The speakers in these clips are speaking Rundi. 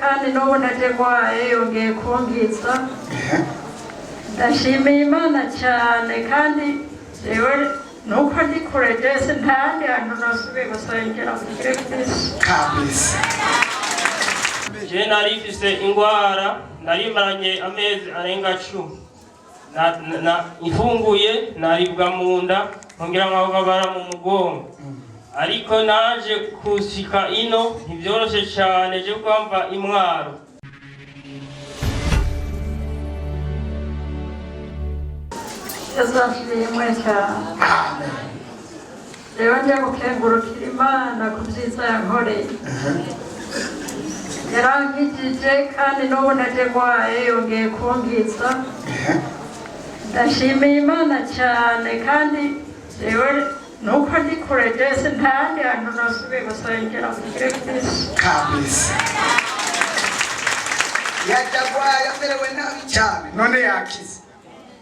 kandi n'ubu nategwaye yongeye kumbwitsa ndashimiye Imana cyane kandi jewe nuko ndi kure jese ntandi hantu nasubiye gusengera kugire Kristo kabisa. Je nari mfise ingwara narimaranye amezi arenga 10 na ifunguye naribwa mu nda ngira nkababara mu mugongo ariko naje kusika ino ntivyoroshe cyane je kwamva imwaro. yazashimwe cyane. Rero njya gukengurukira Imana ku byiza yankoreye yarankijije kandi n'ubu nategwaye yongeye kumbwitsa ndashimiye Imana cyane kandi jewe nuko ndi kure jese ntandi hantu nasubiye gusengera kugire Kristo kabisa. Yajagwaye amerewe nabi cyane none yakize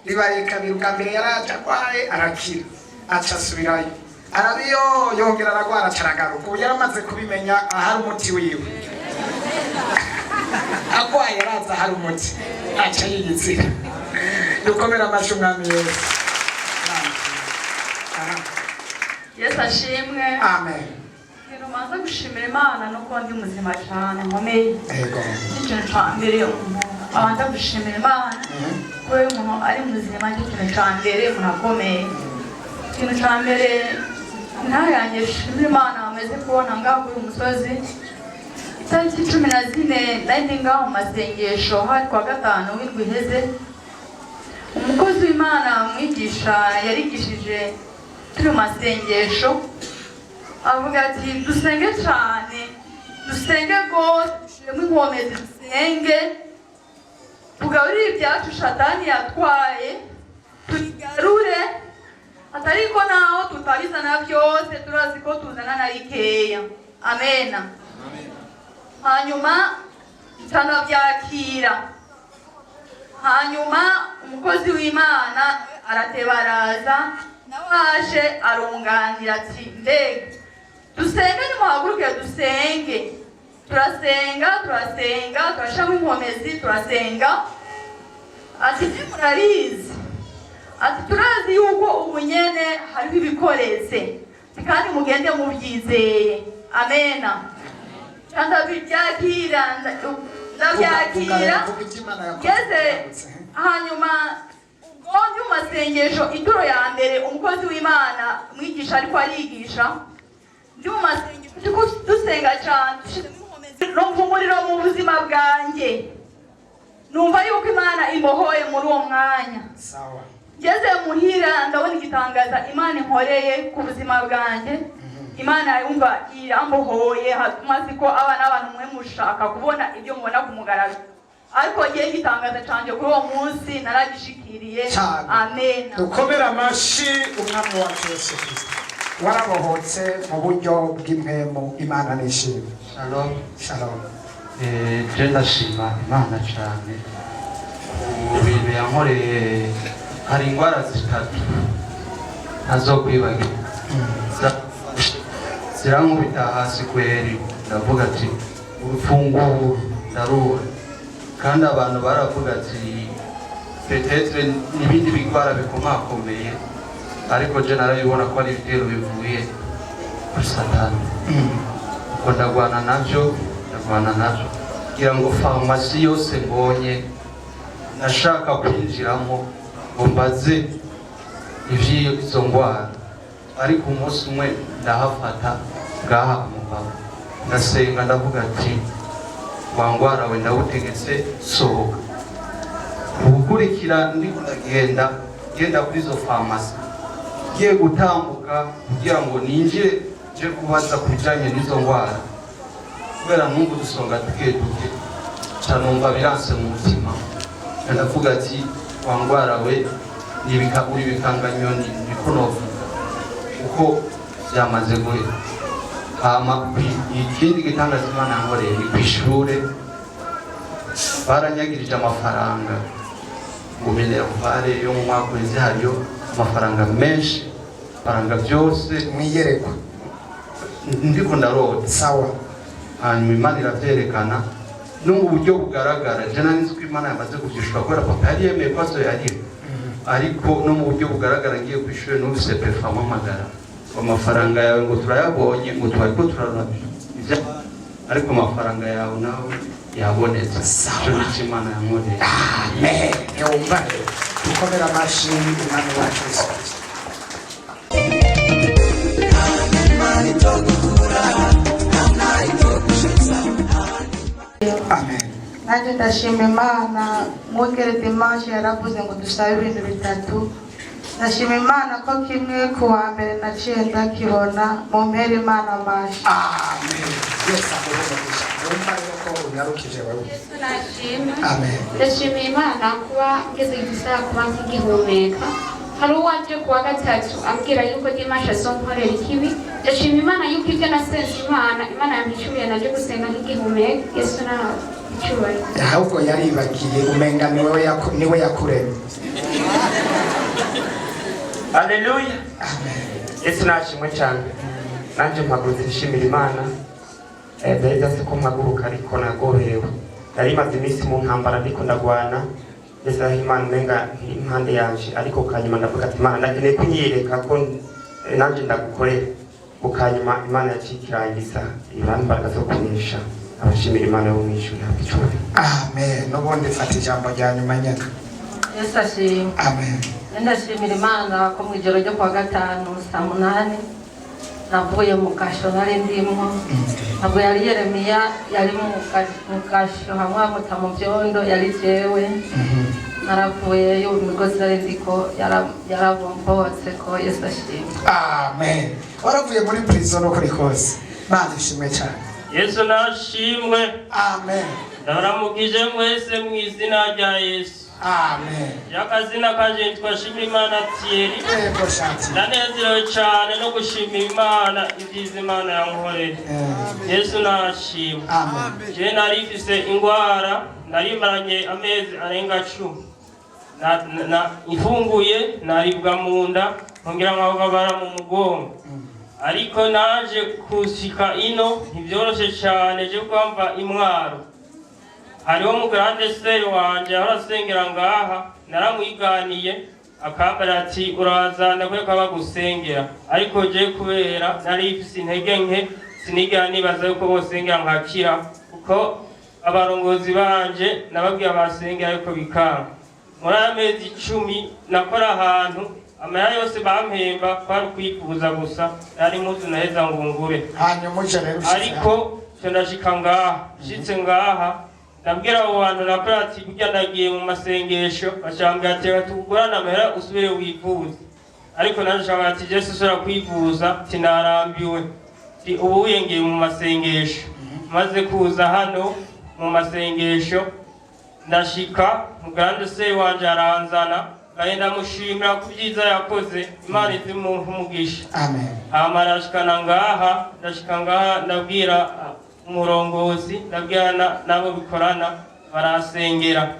ribaye kabiri bwa mbere yarajagwaye arakira aca asubirayo arabiyo yongera aragwara caragaruka ubu yaramaze kubimenya ahari umuti wiwe agwaye araza ahari umuti aca yiyizira dukomera amashyi umwami Yesu. Yesu ashimwe. Amen. Ntirumaze gushimira Imana nuko ndi muzima cyane nkomeye. Yego. Ikintu cya mbere abanza gushimira Imana kubera umuntu ari muzima ikintu cya mbere munakomeye. Ikintu cya mbere ntayange shimira Imana ameze kubona ngaho kuri umusozi itariki 14 nari ngaho mu masengesho hari kwa gatanu w'indwi iheze umukozi w'Imana mwigisha yarigishije turi mu masengesho avuga ati dusenge cyane dusenge rwose dushiremo inkomezi dusenge tugaburire ibyacu Satani yatwaye tubigarure atariko naho tutabizana byose turazi ko tuzana na bikeya. Amena. Hanyuma tanabyakira hanyuma umukozi w'Imana aratebaraza nawaje arunganira ati mbega dusenge nimuhaguruke dusenge turasenga turashamo inkomezi turasenga ati murarizi ati turazi yuko ubunyene hariho ibikoretse kandi mugende mubyizeye. Amena. Ndabyakira ngeze hanyuma ubwo ndi mu masengesho ituro ya mbere umukozi w'Imana mwigisha ariko arigisha ndi mu masengesho dusenga cyane numva umuriro mu buzima bwanjye numva yuko Imana imbohoye muri uwo mwanya. Sawa. Ngeze muhira ndabona igitangaza Imana inkoreye ku buzima bwanjye. Imana yumva irambohoye hatumaze ko abana abantu mwe mushaka kubona ibyo mubona ku mugaragaro ariko ngiye gitangaza canje kuri uwo munsi naragishikiriye. Amen. Dukomera amashyi umwami wacu Yesu Kristo. Warabohotse mu buryo bw'impemu Imana nishimye. Shalom. Shalom. Je ndashima Imana cyane ibintu yankoreye. Hari ingwara zitatu ntazokwibagira zirankubita hasi kweri ndavuga ati urufunguro ndarura kandi abantu baravuga ati petetre n'ibindi bigwara bikomakomeye ariko je narabibona ko ari ibitero bivuye kuri Satani. Ko ndagwana navyo kugira ngo farumasi yose mbonye nashaka kwinjiramo ngo mbaze ivy'izo ngwara ariko umunsi umwe ndahafata ngaha umugabo ndasenga ndavuga ati wangwara we ndawutegetse sohoka. Ubukurikira ndiko ngenda kuri izo farumasi ngiye gutambuka kugira ngo ninjire je kubaza kubijanye n'izo ngwara kubera numva dusonga duke canumva biranse mu mutima ndavuga ati wangwara we nibikagura ibikanganyoni niko novuga uko byamaze guhera. Hama ikindi gitangaza Imana yankoreye ni kw'ishure baranyagirije amafaranga ngo minervare yo mu mwaka weze hariyo amafaranga menshi faranga byose mwiyerekwa ndiko ndarota. Sawa. Hanyuma Imana iravyerekana no mu buryo bugaragara je nanizi ko Imana yamaze kubyishura kubera papa yari yemeye ko azoyarira ariko no mu buryo bugaragara ngiye kwishura numvise performa magara amafaranga yawe ngo turayabonye ngo twariko turarabye ariko amafaranga yawe nawe yabonetse cyo Imana yamureye. Amen. Yumva dukomera amashi umwami wacu Yesu Kristo. Amen. Nanjye ndashima Imana mwongere dimanche yaravuze ngo dusabe ibintu bitatu. Ndashima Imana ko kimwe ku wa mbere naciye ndakibona mu mpera Imana amashi. Amen. Yesu amuhumuriza. Yumva yuko unyarukije wewe. Amen. Ndashima Imana kuba ngeze igisaha kuba nkigihumeka. Hari uwaje ku wa gatatu ambwira yuko dimanche azonkorera ikibi. Ndashima Imana yuko ibyo nasenze Imana yampishuye naje gusenga nkigihumeka. Yesu nawe icyubahiro. Ahubwo yaribagiye umenga niwe yakuremye. Haleluya. Amen. Yesu nashimwe cyane. Nanje mpagurutse nshimira Imana. Beza se ko mpaguruka ariko nagorewe. Yari maze iminsi mu ntambara ndiko ndagwana. Yesu Imana menga impande yanje ariko kanyuma ndavuga ati Imana ndakeneye kunyereka ko nanje ndagukorera. Ukanyuma Imana yacikirangiza ibambaraga zo kunesha. Abashimira Imana yo mwishuri habicyubahiro. Amen. Nubundi fata ijambo rya nyuma nyaka. Yesu ashimwe. Amen. Ndashimira Imana ko mu ijoro ryo kwa gatanu saa 8 navuye mu kasho nari ndimo. Ntabwo yari Yeremiya yari mu kasho hamwe amuta mu byondo yari jewe. Naravuye yo imigozi nari ndiko yarabombotse ko Yesu ashimwe. Amen. Waravuye muri prison uko rikose. Mana ishimwe cyane. Yesu nashimwe. Amen. Ndaramukije mwese mu izina rya Yesu. Amen. Yakazina kanje twashimira Imana Thierry. Yego shati. Ndanezerewe cyane no gushimira Imana ibyiza Imana yankoreye. Yesu nashimwe. Amen. Je nari mfise ingwara narimaranye amezi arenga 10. Na ifunguye naribwa mu nda ngira nkababara mu mugongo. Ariko naje kusika ino ntibyoroshe cyane je kwamva imwaro. Hariho mu grande sere wanje arasengera ngaha naramwiganiye akambara ati urazana kwe kabagusengera ariko je kubera nari ifise intege nke sinigera nibaza yuko bosengera nkakira kuko abarongozi banje nababwiye abasengera yuko bikanga muri amezi 10 nakora ahantu amaya yose bampemba kwari kwifuza gusa nari muzi naheza ngungure hanyuma uje rero ariko cyo ndashika ngaha shitse ngaha ndabwira abo bantu nakora ati kujya ndagiye mu masengesho bashambye ati tugurana amahera usubire wivuze ariko nashaka ati Yesu sura kwivuza tinarambiwe ti ubu yengeye mu masengesho maze kuza hano mu masengesho ndashika mu grande se wanje aranzana gahenda mushimira kubyiza yakoze Imana izimumugisha. Amen. Amarashikana ngaha ndashika ngaha ndabwira umurongozi ndabwira nabo bikorana barasengera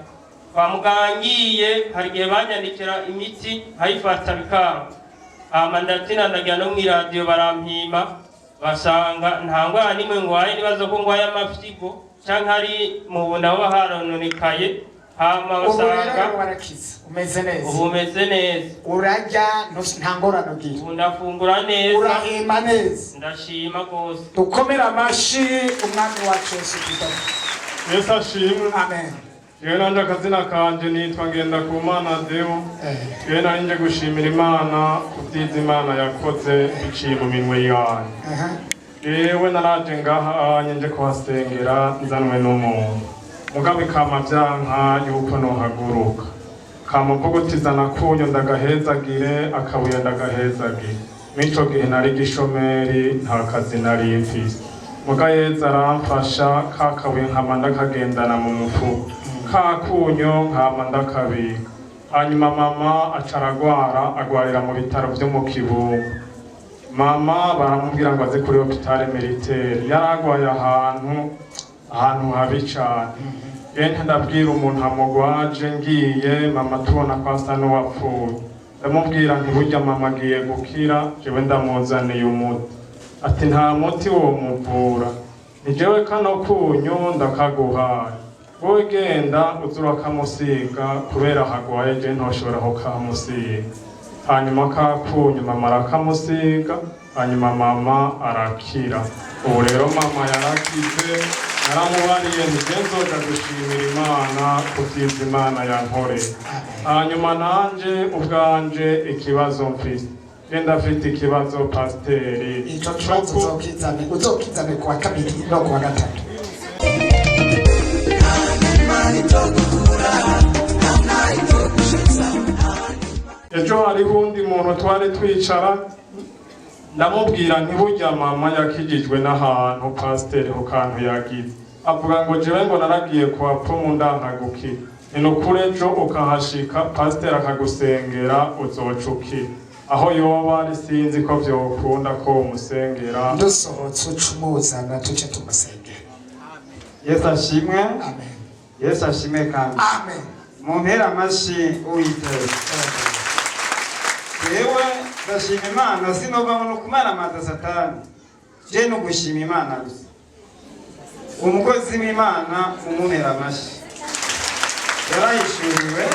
kwa mugangiye hari gihe banyandikira imiti hayifata bikanga amandatina ndagira no mu radio barampima basanga ntangwa nimwe ngwaye nibazo ko ngwaye amafyigo canka ari mu bunda baba harononekaye hama basanga warakiza umeze neza ubu umeze neza urajya ntangorano gira ubu ndafungura neza urahema neza ndashima gose dukomera amashi umwami wacu Yesu Kristo. Yesu ashimwe. Amen. Yewe nanje akazina kanje nitwa Ngendakumana Deo. Yewe nanje gushimira Imana kubyiza Imana yakoze biciye mu minwe yayo. Yewe naraje ngaha nje kuhasengera nzanwe n'umuntu. Mugabe kama byanka yuko nohaguruka. Kama mpogotizana kunyo ndagahezagire akabuye ndagahezagire. Mico gihe nari gishomeri nta kazi nari mfise. Muga Yesu aramfasha kakabuye nkama ndakagendana mu mufuko. Kakunyo nkama ndakabika. Hanyuma mama acaragwara agwarira mu bitaro byo mu Kibungo. Mama baramubwira ngo aze kuri hôpital militaire. Yaragwaye ahantu habi cyane. Yenda ndabwira umuntu amugwaje ngiye mama tubona kwasa n'uwapfuye. Ndamubwira nti burya mama agiye gukira jewe ndamuzaniye umuti. Ati nta muti wo muvura. nijewe kano kunyu ndakaguhaye wowe genda uzura kamusiga kubera hagwaye je ntoshobora ko kamusiga hanyuma kakunyu mama arakamusiga hanyuma mama arakira ubu rero mama yarakize naramubariye ntigenzoga gushimira Imana kutiza Imana yankoreye hanyuma nanje ubwanje ikibazo mfise genda afite ikibazo pasiteri ico kibazo uzokizane kuwa kabiri no kuwa gatatu ejo hariho undi muntu twari twicara ndamubwira ntiburya mama yakijijwe n'ahantu pasiteri ku kantu yagize avuga ngo jewe ngo naragiye kwa pfumu ndankagukira inukuri ejo ukahashika pasiteri akagusengera uzocukira aho yoba ari sinzi ko vyokunda ko umusengera dusohotse ucumuzana tuce tumusengera. Yesu ashimwe. Amen. Yesu ashimwe kandi. Amen. Mumpera amashi Uwiteka. Yewe ndashima Imana sinova no kumara amata Satani. Je no gushima Imana gusa. Umukozi w'Imana umumpera amashi. Yarayishuriwe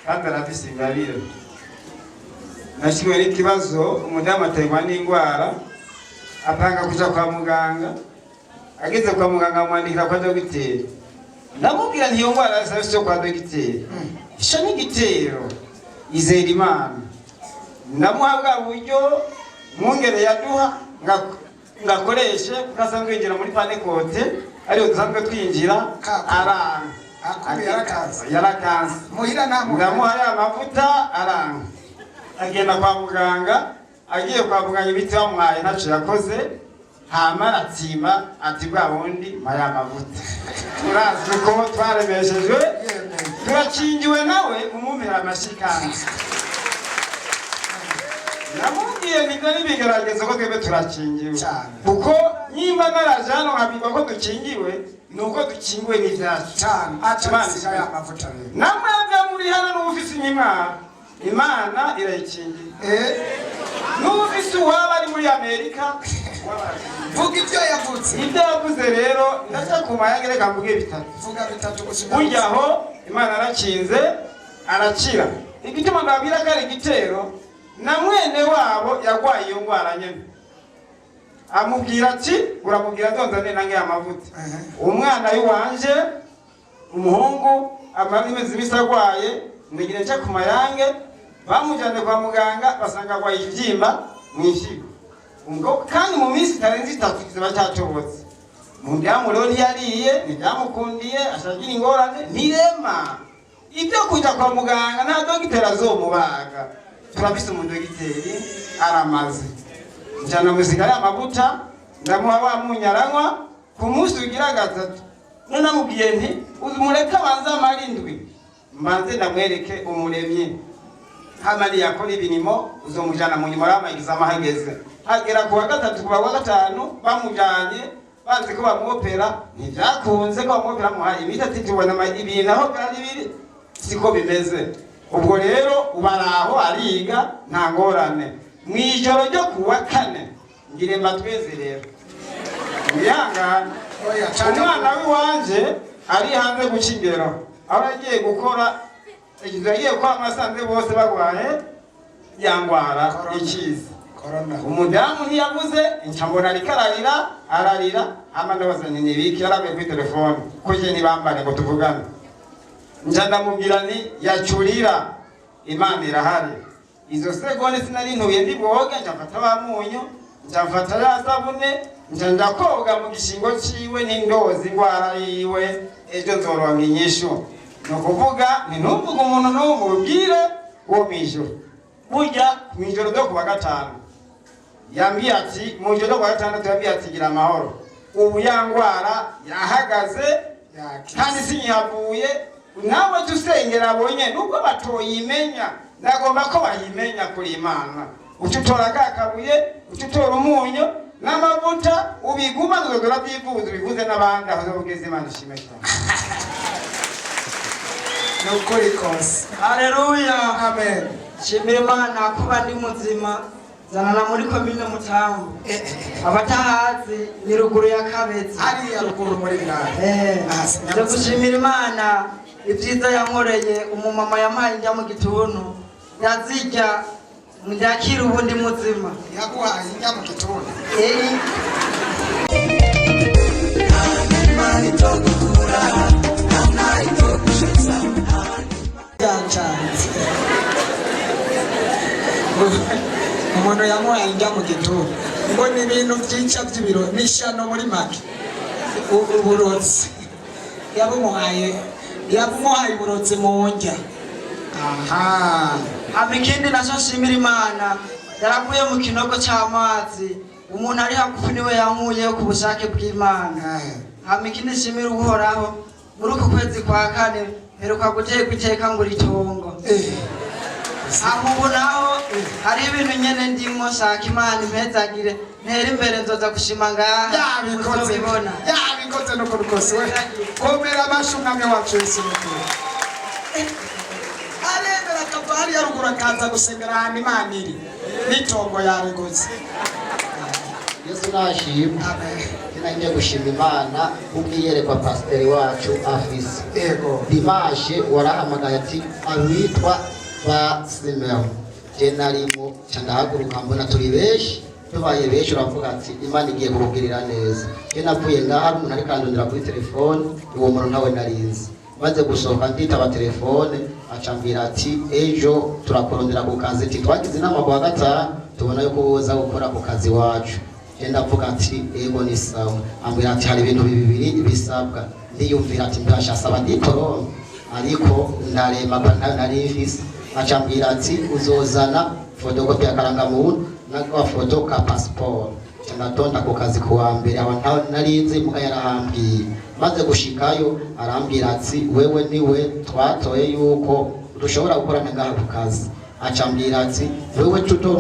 kandi arabisingabira. Nashiwe n'ikibazo umudamu aterwa n'indwara apanga kuja kwa muganga ageze kwa muganga amwandikira kwa dogiteri ndamubwira ntiyo ndwara zose kwa dogiteri isho n'igitero izera Imana ndamuhabwa buryo mwongere yaduha ngakoreshe kasanzwe yinjira muri panekote ariyo dusanzwe twinjira aranga yarakanze muhira namwe ndamuhaye amavuta aranga agenda kwa muganga agiye kwa muganga ibiti bamwaye ntaco yakoze hama aratsima ati bwa bundi maya mavuta turazi ko twaremeshejwe turakingiwe nawe umumpera amashikanzi namubwiye nibyo nibigeragezo ko twebwe turakingiwe kuko nyimba naraje hano nkabwirwa ko dukingiwe nuko dukingiwe n'ivyacu cyane aca ya mavuta rero namwebwe muri hano n'ufise inyimara Imana irayikingiye n'ufise uwaba ari muri Amerika vuga ibyo yavutse ibyo yavuze rero ndaca kumayangere kambuge bitatu vuga bitatu gushika burya aho Imana arakinze arakira igituma ndabwira kare igitero na mwene wabo yagwaye iyo ngwara nyene amubwira ati uramubwira donzane nange amavuta umwana yiwanje umuhungu amara imezi misagwaye ndegire nca kumayange bamujyane kwa muganga basanga agwaye ivyimba mw'ishigo umugabo kandi mu minsi itarenze 3 kiziba cyatobotse mubyamu rero ntiyariye ntibyamukundiye ashagira ingorane ntirema ibyo kuja kwa muganga nta dogiteri azomubaga turabise mu dogiteri aramaze njana musigara amavuta ndamuha wa munyaranywa ku munsi ugira gatatu none namubwiye nti uzumureka banza amarindwi mbanze ndamwereke umuremye hamari yakora ibinimo uzomujana mu nyuma y'amagiza amahageze hagera kuwa gatatu kuwa gatanu bamujanye bazi ko bamwopera ntivyakunze ko bamwopera muhaye imiti ati tubona ibintu aho kandi biri siko bimeze ubwo rero ubaraho ariga nta ngorane mwijoro ryo kuwa kane ngire mbatweze rero uyangana umwana w'iwanje ari hanze gucingero aho yagiye gukora yagiye kwa amasanze bose bagwaye yangwara ikiza umudamu ntiyavuze incambona rikararira ararira amanda bazanye nibiki yarabe kuri telefone kuje nibambane ngo tuvugane njandamubwira ni yacurira Imana irahari izo segonde sinari ntuye ndibwoge njafata bamunyo njafata ya sabune njanja koga mu gishingo ciwe n'indozi ngwara yiwe ejo nzoronka inyishu no kuvuga ni ntuvuga umuntu n'umubwire uwo mwijoro burya mwijoro ryo kuwa gatanu yambwiye ati mwijoro kuwa gatandatu yambwiye ati gira amahoro ubu yangwara yahagaze kandi sinyihavuye nawe tusengera abonye nubwo batoyimenya ndagomba ko bayimenya kuri Imana ucutora kakabuye ucutora umunyo n'amavuta ubiguma nzogora byivuze bivuze n'abandi aho zobugeze Imana ishimwe cyane nukuri kose haleluya amen shimira Imana kuba ndi muzima zanana muri komine Mutambu abatahazi ni ruguru ya Kabezi hariya ruguru muri Birara nje gushimira Imana ibyiza yankoreye umumama yampaye njya mu gituntu yazijya ndakira ubundi muzima yaguhaye njya mu gituntu umuntu yamuhaye njya mu gituntu ngo ni ibintu byinshi by'ibiro n'ishyano muri make uburozi yabumuhaye uburozi mu njya ikindi nacyo nshimira Imana yarakuye mu kinogo cy'amazi umuntu ari hagufi niwe yankuyeho ku bushake bw'Imana ikindi nshimira Uhoraho muri uku kwezi kwa kane mperuka guteka iteka ngo ritongo ubu naho hari ibintu nyene ndimo shaka Imana impezagire ntera imbere nzoza gushima ngaha yabikoze nuko rwose we komera amashungamye wacu Yesu aremera akava hariya ruguru akaza gusengera ahantu Imana iri n'itongo yariguze Yesu nashimwe ngiye gushima Imana ubwiyerekwa pasiteri wacu afise Dimashe warahamagaye ati abitwa ba Simeo narimo ndahaguruka mbona turi benshi tubaye benshi uravuga ati Imana igiye kubugirira neza navuye ngaha umuntu ari kandondera kuri telefone uwo muntu nawe narinzi maze gusohoka nditaba telefone acambira ati ejo turakorondera ku kazi ati twagize inama ku wa gatanu tubona yuko uza gukora ku kazi wacu ndavuga ati ego ni sawa ambwira ati hari ibintu bibiri bisabwa ndiyumvira ati ndashasaba diplome ariko ndarema ko ntarifise acambira ati uzozana fotokopi ya karangamuntu n'agafoto ka passport natonda ku kazi kuwa mbere aho narinzi muka yarahambwiye maze gushikayo arambwira ati wewe niwe twatoye yuko dushobora gukorana ngaha ku kazi acambira ati wewe tutora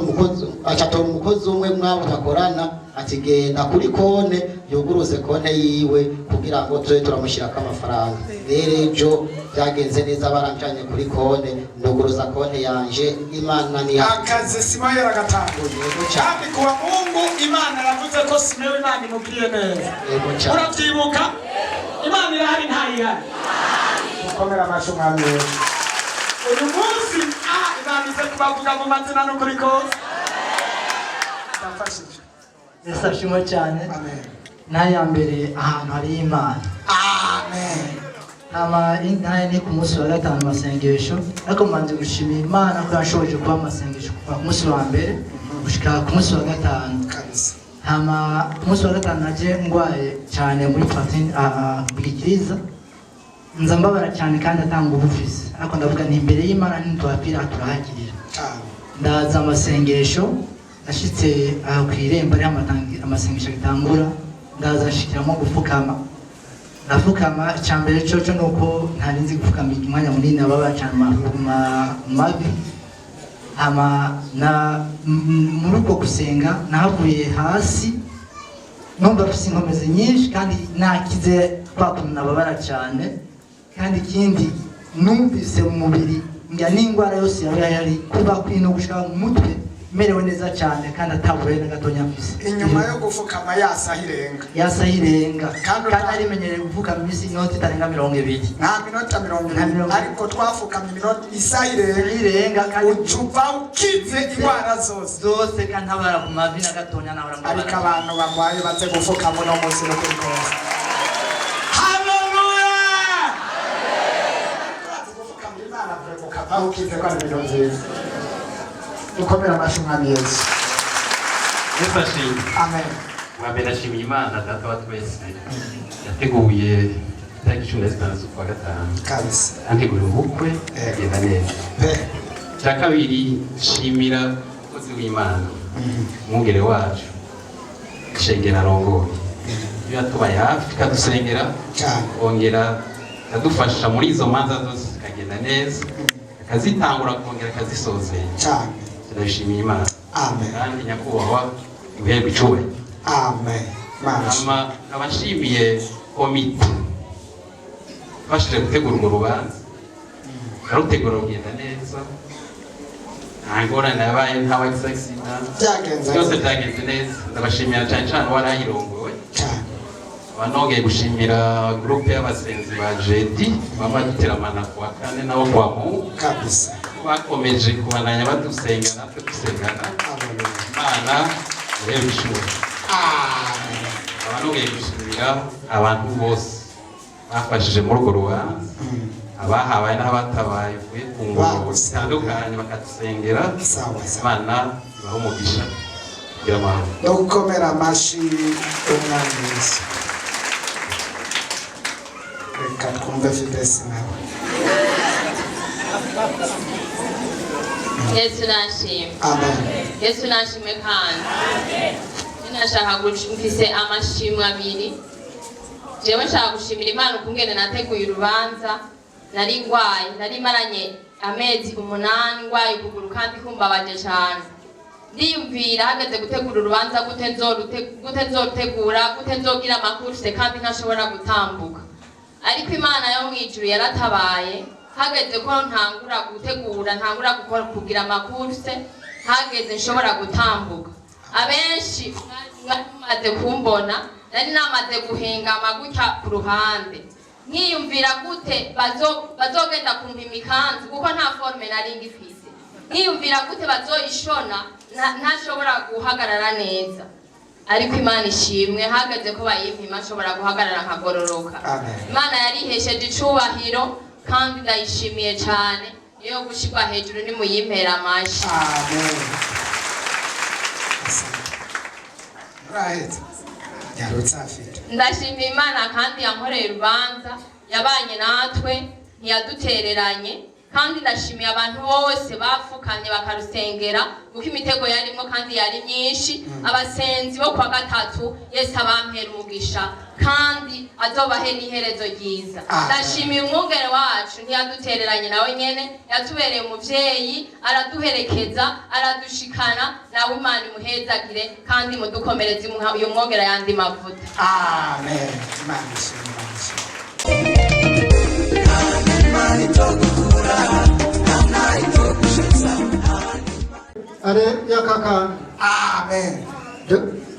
umukozi umwe mwabo takorana ati genda kuri konte yuguruze konte yiwe kugira ngo tuje turamushyirako amafaranga rero ejo byagenze neza baranjanye kuri konte nduguruza konte yanje Imana ni akazi Simeo yaragatanguje kandi kuwa Mungu Imana yavuze ko Simeo Imana imubwiye neza urabyibuka Imana irahari ntayihari ukomera amashungamye uyu munsi Imana ize kubavuga mu mazina no kuri kose ndafashije Yesu ashimwe cyane n'aya mbere ahantu hari Imana Intahe ni ku munsi wa gatanu masengesho ariko mbanze gushimira Imana ko yashoboje kuba amasengesho kuva ku munsi wa mbere gushika ku munsi wa gatanu ku munsi wa gatanu naje ngwaye cyane muri fatini bwikiriza nza mbabara cyane kandi atanga ubufisi ariko ndavuga nti imbere y'Imana ntitwapfira turahagirira ndaza amasengesho nashitse aho ku irembo ari amasengesho gitangura ndaza nshikiramo gufukama nafukama cyambere cyo nuko ntarinzi gufukama umwanya munini ababa cyane mabi muri uko gusenga nahavuye hasi numva afite inkomezi nyinshi kandi nakize kwakuntu nababara cyane kandi ikindi numvise mu mubiri njya n'indwara yose yari kuba kwino gushaka mu mutwe merewe neza cyane kandi atabure na gatonya mfise inyuma yo gufukama yasahirenga kandi arimenyereye gufukama imisi inoti itarenga 20 nta minota 20 ariko twafukama iminota isahirenga kandi ucupa ukize indwara zose kandi ntabara ku mavi na gatonya nawe ariko abantu bagwaye baze gufukama no munsi no kuri kose aho ukize kwa ibintu byiza ukomera amashungamye Yesu Yefashimwe amen mwambere nashimiye Imana data wa twese yateguye itariki 15 z'ukwa gatanu kabisa antegura ubukwe agenda neza cya kabiri nshimira umukozi w'Imana umwungere wacu ishengera rongoye iyo yatubaye hafi kadusengera ongera kadufasha muri izo manza zose kagenda neza akazitangura kongera akazisozera cyane turashimiye Imana amen kandi nyakubahwa ibihembo icuwe amen mama abashimiye komite bashije gutegura urwo rubanza barutegura rugenda neza ngorane yabaye ntawe sexina byose byagenze neza ndabashimira cyane cyane warayirongowe banogeye gushimira groupe y'abasenzi ba Jedi bamaduteramana kuwa kane nabo kwa mu kabisa bakomeje kubandanya badusenga natwe dusengana Imana rero ishuri abanogeye gushimira abantu bose bafashije muri urwo rubanza abahabaye n'abatabaye kuye ku ngoro zitandukanye bakadusengera Imana ibahe umugisha kugira amahoro no gukomera amashi umwami Yesu. Reka twumve Fidesi nawe. Yesu nashimwe. Amen. Yesu nashimwe kandi. Ninashaka mfise amashimwe abiri. Jewe nshaka gushimira Imana ukungene nateguye urubanza. Nari ngwaye, nari maranye amezi 8 ngwaye ukuguru kandi kumbabaje cyane. Ndiyumvira hageze gutegura urubanza gute nzorutegura gute nzogira amakurse kandi ntashobora gutambuka. Ariko Imana yo mwijuru yaratabaye hageze ko ntangura gutegura ntangura gukora kugira amakurse hageze nshobora gutambuka. Abenshi mwamaze kumbona nari namaze guhengama gutya ku ruhande. Nkiyumvira gute bazogenda kumpima ikanzu kuko nta forme nari ngifise. Nkiyumvira gute bazoyishona ntashobora guhagarara neza. Ariko Imana ishimwe hageze ko bayimpima nshobora guhagarara nkagororoka. Imana yarihesheje icubahiro kandi ndayishimiye cyane iyo gushirwa hejuru ni muyimpera amashi. Amen. Right. Ndashimira Imana kandi yankoreye urubanza yabanye natwe ntiyadutereranye kandi ndashimiye abantu bose bafukanye bakarusengera kuko imitego yarimo kandi yari myinshi abasenzi bo kwa gatatu Yesu abampera umugisha kandi azobahe n'iherezo ryiza. Ndashimiye umwungere wacu ntiyadutereranye nawe nyene yatubereye umuvyeyi araduherekeza aradushikana nawe Imana imuhezagire kandi mudukomereze uyu mwongera yandi mavuta. Amen. Imana ishimwe. Are yakaka amen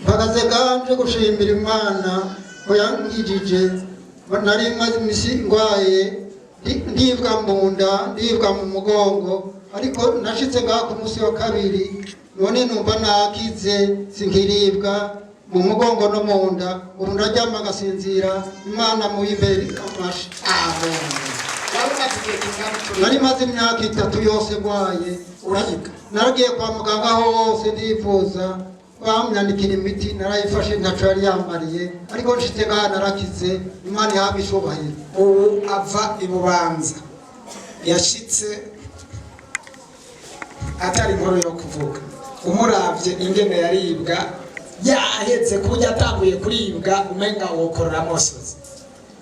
bagaze ganje gushimira Imana ko yangijije nari maze imisi ngwaye ndibwa mu nda ndibwa mu mugongo ariko nashitse ngaha ku munsi wa kabiri none numva nakize sinkiribwa mu mugongo no mu nda ubu ndaryama gasinzira Imana muyimbere amashi. Amen. Nari maze imyaka 3 yose ngwaye naragiye kwa muganga hose ndifuza bamyandikira imiti narayifashe ntaco yari yambariye ariko nshitse ngaha narakize Imana yahawe ishobahiro. Ubu ava ibubanza yashitse atari inkuru yo kuvuga umuravye ingene yaribwa yahetse kurya atanguye kuribwa umenga wokorora amosozi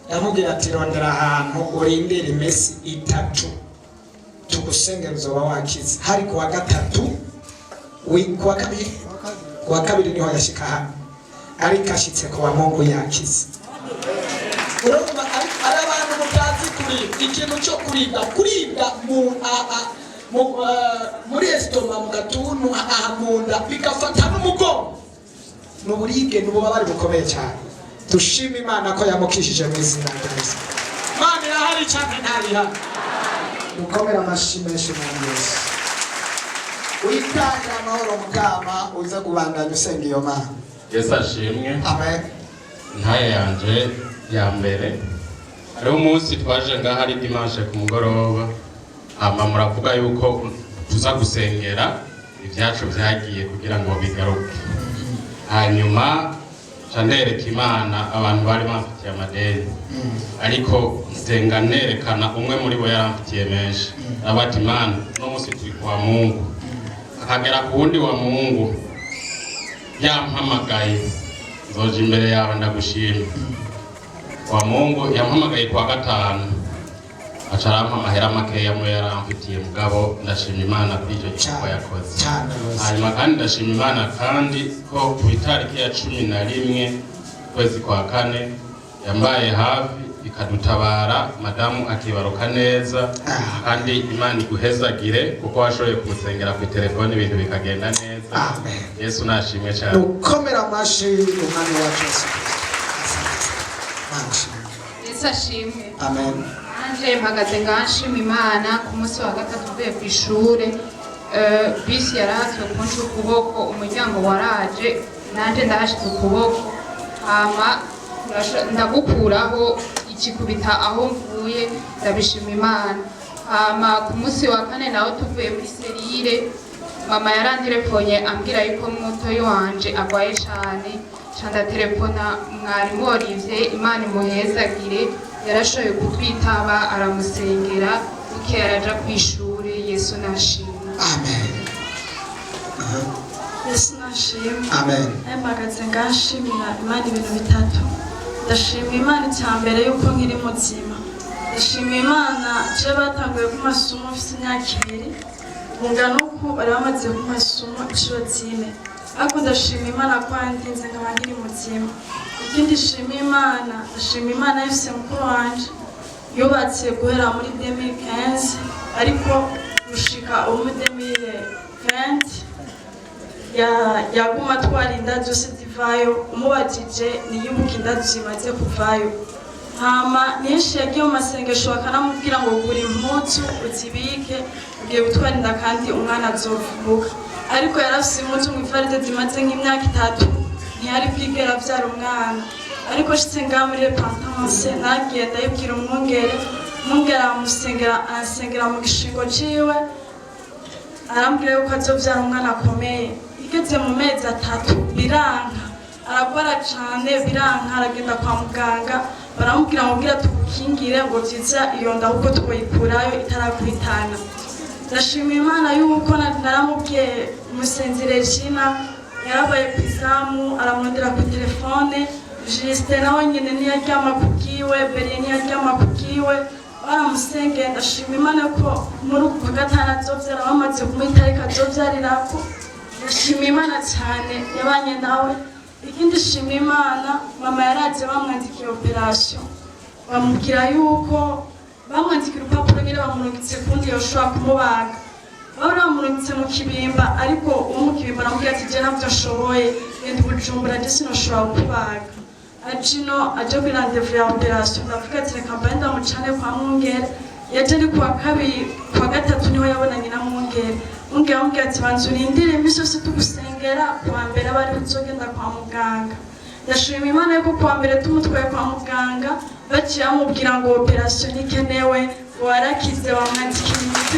yamubwira ati rondera ahantu urindira imesi 3 tugusengera uzoba wakize. Hari kuwa gatatu kuwa kabiri niho yashika hano ariko ashitse kuwa Mungu yakize. Urumva ari abantu mutazi kuribwa ikintu cyo kuribwa muri estoma mu gatuntu ahamunda bigafata n'umugongo n'uburibwe n'ububabare bukomeye cyane. Dushima Imana ko yamukishije mu izina rya Yesu. Imana irahari cyane ntariha. Mukomera amashimeshi mu Yesu. Uyitangira amahoro mukama uza kubandanya usenga iyo Mana. Yesu ashimwe. Amen. Intahe yanje ya mbere ari umunsi twaje ngaha ari dimanche ku mugoroba muravuga yuko tuza gusengera ibyacu byagiye kugira ngo bigaruke. Hanyuma chandereka Imana abantu bari bamfitiye amadeni ariko nsenga nerekana umwe muri bo yaramfitiye menshi abati Imana no musi turi kwa Mungu akagera ku wundi wa Mungu yampamagaye nzoje imbere yawe ndagushima. Kwa Mungu yampamagaye kwa gatanu acarampa amahera makeya mu yaramfitiye mugabo ndashima Imana kw'icyo gikorwa yakoze. Hanyuma kandi ndashima Imana kandi ko ku itariki ya 11 kwezi kwa kane yambaye hafi ikadutabara madamu akibaruka neza kandi Imana iguhezagire kuko washoboye kumusengera ku telefone ibintu bikagenda neza. Yesu nashimwe cyane. Ukomera amashi umwami wacu Yesu. Yesu ashimwe. Amen. Nanje mpagaze ngashima Imana ku munsi wa gatatu uvuye ku ishure. Bisi yarahatswe kunca ukuboko, umuryango waraje nanje ndahashize ukuboko, hama ndagukuraho ikikubita aho mvuye, ndabishima Imana. Hama ku munsi wa kane naho tuvuye muri serire, mama yarandirefonye ambwira yuko mutoyi wanje agwaye cane, canda telefona mwarimu Olivier, Imana imuhezagire, yarashoboye kutwitaba aramusengera, buke yaraja kw'ishure. Yesu nashimwe. Amen. Yesu nashimwe. Amen. Mpagaze ngashimira Imana ibintu bitatu. Ndashima Imana icyambere yuko nkiri muzima. Ndashima Imana je batanguye ku masomo mfite imyaka 2, bungana uko bari bamaze ku masomo 4. Ariko ndashima Imana ko andinze nkaba nkiri muzima. Ikindi ndashima Imana yafise mukuru wanje yubatse guhera muri 2015 ariko gushika ubu 2020 yaguma atwara inda zose zivayo, umubajije niyubuka inda zimaze kuvayo. Hama nyinshi yagiye mu masengesho bakanamubwira ngo gura impuzu uzibike ugiye gutwara inda kandi umwana azovuka, ariko yarafise impuzu mu ifaride zimaze nk'imyaka 3 ntiyari bwigera avyara umwana. Ariko shitse ngaha muri Repentanse nagiye ndayibwira umwungere aramusengera mu gishingo ciwe, arambwira yuko azovyara umwana akomeye. Igeze mu mezi 3 biranka, aragwara cane biranka, aragenda kwa muganga baramubwira ngo ngira tukukingire ngo vyiza iyo nda uko twoyikurayo itarakwitana. Ndashima Imana yuko naramubwiye umusenzi Regina yarabaye kwizamu, aramwondera ku telefone, Justin nawe nyene niyaryama kukiwe, Berie niyaryama kukiwe, baramusengeye. Ndashima Imana ko muri uku kwa gatanu azovyara, bamaze kumuhitarika azovyarirako. Ndashima Imana cyane yabanye nawe. Ikindi ndashima Imana, mama yaraje bamwandikiye operation, bamubwira yuko bamwandikira urupapuro nyine bamurungitse kundi yoshobora kumubaga. Bari bamurungitse mu kibimba, ariko uwo mu kibimba aramubwira ati je navyo nshoboye, genda Bujumbura je sinoshobora kubaga. Ajino aje kuri rendez-vous ya operation, ndavuga ati reka mbaye ndamucane kwa mwungere. Yaje ari kuwa kabiri, kuwa gatatu niho yabonanye na mwungere. Mwungere amubwira ati banzu urindire imisi yose tugusengera, kuwa mbere bari uzogenda kwa muganga. Ndashima Imana yuko kuwa mbere tumutwaye kwa muganga, baciye bamubwira ngo operation ikenewe, ngo warakize, bamwandikira imiti.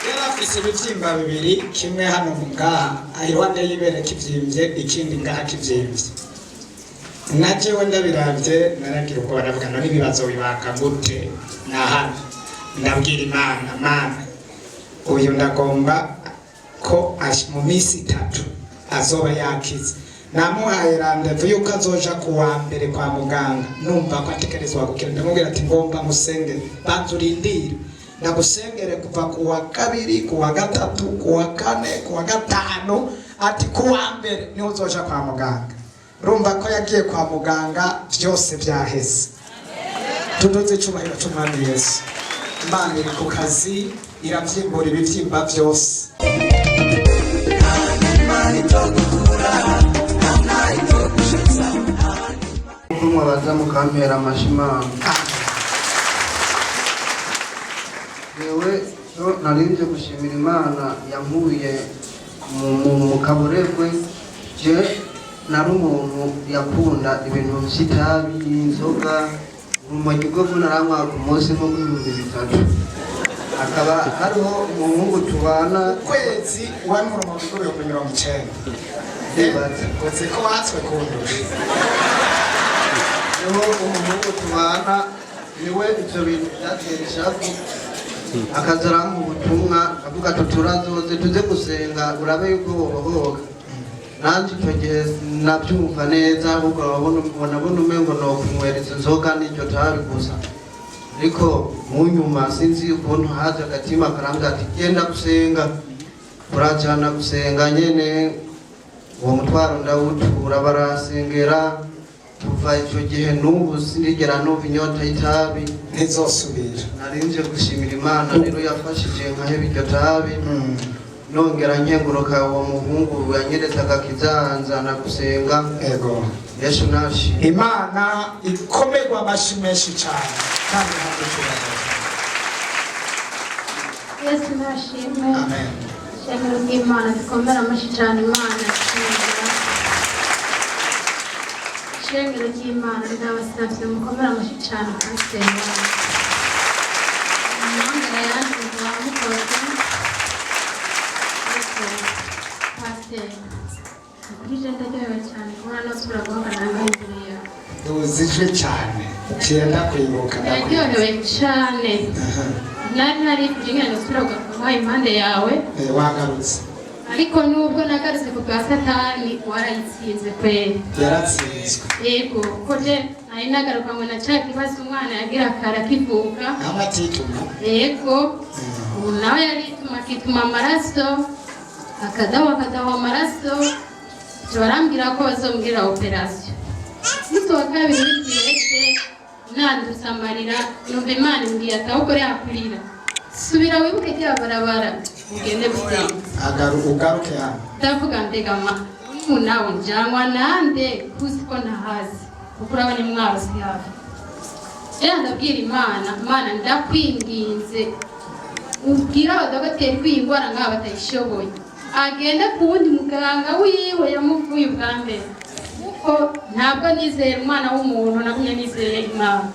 Yarafise ibivyimba bibiri, kimwe hano ngaha iruhande y'ibere kivyimbye, ikindi ngaha kivyimbye. Najewe ndabiravye naragira ubwo baravuga none ibibazo bibaka gute na hano. Ndabwira Imana, Mana uyu ndagomba ko mu misi 3 azoba yakize. Namuhaye rendez-vous yuko azoja kuwa mbere kwa muganga, numva ko atekerezwa gukira. Ndamubwira ati ngomba musengere, banzu urindire ndagusengere kuva kuwa kabiri, kuwa gatatu, kuwa kane, kuwa gatanu, ati kuwa mbere niho uzoja kwa muganga. Rumva ko yagiye kwa muganga byose byaheze. Tudoze cyubahiro cy'Umwami Yesu. Imana iri ku kazi, iravyimbura ibivyimba byose. Kumwa baza mukampera amashimano. Yewe narinje gushimira Imana yankuye mu kaburegwe. Je nari umuntu yakunda ibintu by'itabi, inzoga, urumogi rwo naranywa ku munsi nko 2003. Akaba hariho umuhungu tubana kwezi wari mu rumogi rwo 90. Ndetse ko batswe kundusha. Niho umuhungu tubana niwe ivyo bintu byatereshaho, akazara mu butumwa avuga tuturazoze tuze gusenga urabe yuko wobohoka. Nanjye icyo gihe nabyumva neza, ahubwo nabona umengo no kumwereza inzoga n'icyo tabi gusa. Ariko mu nyuma sinzi ukuntu haje agatima karambwira ati genda gusenga. Turajana gusenga nyene uwo mutwaro ndawutura barasengera kuva icyo gihe n'ubu sinigera numva inyota y'itabi ntizosubira. narinje gushimira Imana rero yafashije nkaheba iryo tabi nongera nkenguruka uwo muhungu yanyerezaga kizanzana gusenga. Ego Yesu nashi Imana ikomerwa amashi menshi cyane kandi hadushobora. Yesu nashimwe. Amen. Shemero ry'Imana dukomera amashi cyane Imana shengero ry'Imana ndabasabye mukomera amashi cyane kasenga. Mwongera yanjye nzamukoze. Pastor. Kuri jenda ryawe cyane kubona no sura guhakana imbere yawe. Duzije cyane. Cyenda kwibuka Naryohewe cyane. Nari kugira ngo sura guhakana impande yawe. Wagarutse. Ariko nubwo nagarutse ku bwa Satani warayitsinze kweli. Yaratsinzwe. Yego koje nari nagaruka ngo nacaka kibazo umwana yagira akara kivuka. Amatituma. Yego. Ubu nawe yarituma kituma amaraso. Akadawa amaraso. Barambwira ko bazombwira operation. Muto wa kabiri w'ikirete nandutse amarira numva Imana imbwiye atawukore hakurira. Subira wibuke rya barabara ugende gusenga. Ugaruke hano. Ndavuga ndegama unawe njangwa nande kuzi ko ntahazi kuko urabona imwaro si hafi. Ndabwira Imana ndakwinginze ubwira abadogoteri kwingwara nk'aba batayishoboye. Agenda ku wundi muganga wiwe yamuvuye ubwa mbere kuko ntabwo nizera umwana w'umuntu nagumye nizeye Imana.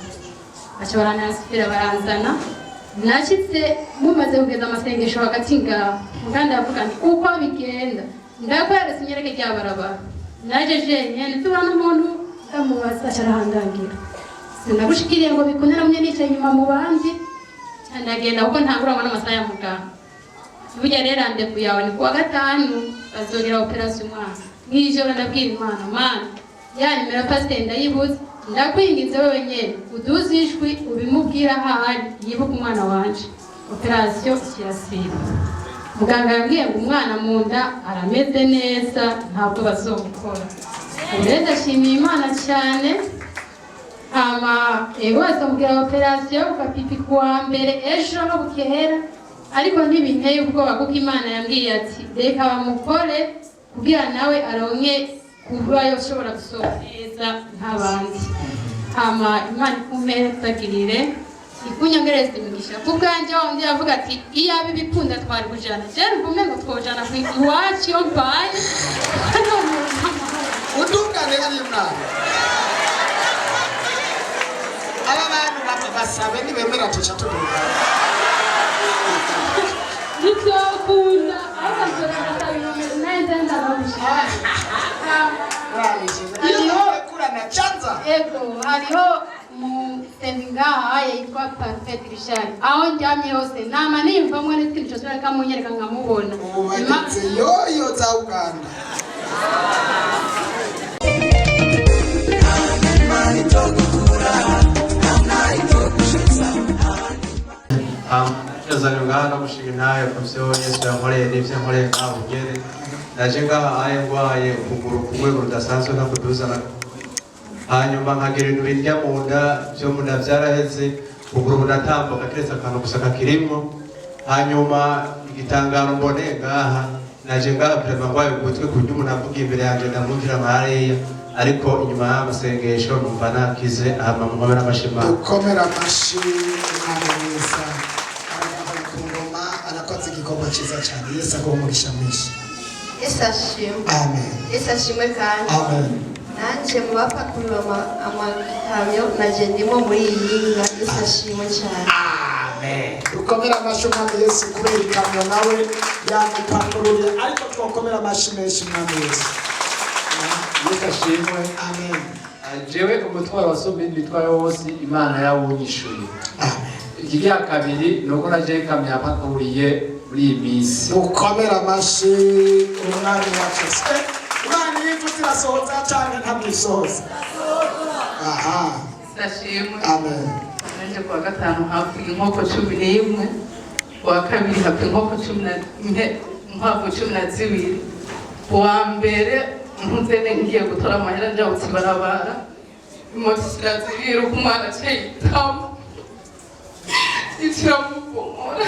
Baca baranasifira baranzana nashyitse mumaze kugeza amasengesho hagati ngaho muganda yavuga nti uko bigenda ndakweretse inyereke rya barabara naje jenyine tubana umuntu ndamubaza arahandangira sinagushikiriye ngo bikunde namwe nicaye inyuma mu bandi ndagenda kuko ntanguranywa n'amasaha ya muganga. Burya rero randevu yawe ni kuwa gatanu bazongera operation umwana. Mw'ijoro ndabwira Imana ya nimero pastor ndayibuze ndakwinginze wewe nyene uduze ijwi ubimubwira ahari yibuka umwana wanje operation kirasiba. Muganga yambwiye ngo umwana mu nda arameze neza ntabwo bazokora. Rero ndashimiye Imana cyane. Bazomubwira operation ukapipi kuwa mbere ejo no bukera. Ariko ntibinteye ubwoba kuko Imana yambwiye ati reka bamukore kugira nawe aronke kuba yoshobora gusohoka neza nk'abandi. Imana ikumperezagirire ikunyongereze imigisha kubwanje wundi yavuga ati iyabe ibikunda twari kujana jene mvume ngo twojana ku iwacu yo mbaye utungane y'Imana. Aba bantu basabe nibemera tuca tuduka. Nitokunda akazora natabiro neza ndababishaka. Ego hariho musenga yitwa Perfect Richard aho njamye hose nama nimva mwene twinjo tureka munyereka nkamubona yoyo za Uganda. yazanye ngaha gushika Intahe kuvyo Yesu yankoreye n'ivyo yankoreye ngaho ugere naje ngaha ngwaye ukuguru kumwe rudasanzwe nakuduzana hanyuma nkagira ibintu bindya mu nda byo mu nda byaraheze ukuguru bunatambuka keretse akantu gusa kakirimo hanyuma igitangaro mbone ngaha naje ngaha prema ngwaye ugutwe kurya umuntu avuga imbere yanje ndamwumvira amahareya ariko inyuma y'amasengesho numva nakize ahama mukomera amashima ukomera amashi neza arakoze igikorwa cyiza cyane. Yesu agumugisha mwinshi. Yesu ashimwe. Amen. Yesu ashimwe kandi. Amen. Nanje mu bapakurura amakamyo naje ndimo muri iyi nka. Yesu ashimwe cyane. Amen. Ukomera amashi mwami Yesu kubera ikamyo nawe yamupakururiye ariko twokomera amashi menshi mwami Yesu. Yesu ashimwe. Amen. Jewe umutwaro wa Samedi bitwaye wose Imana yawunyishuye. Amen. Ikigira kabiri nuko naje kamya yapakuriye muri iyi minsi. Ukomera amashi umwami wacu. Imana y'inzuzi irasohoza cyane ntabwisohoza. Aha. Sashimwe. Amen. Nanje kuwa gatanu hafi inkoko 11, kuwa kabiri hafi inkoko 12. kuwa mbere ntuzene ngiye gutora amahera njya mu kibarabara imoto zirazibira uko umwana aciye itama ikiramubomora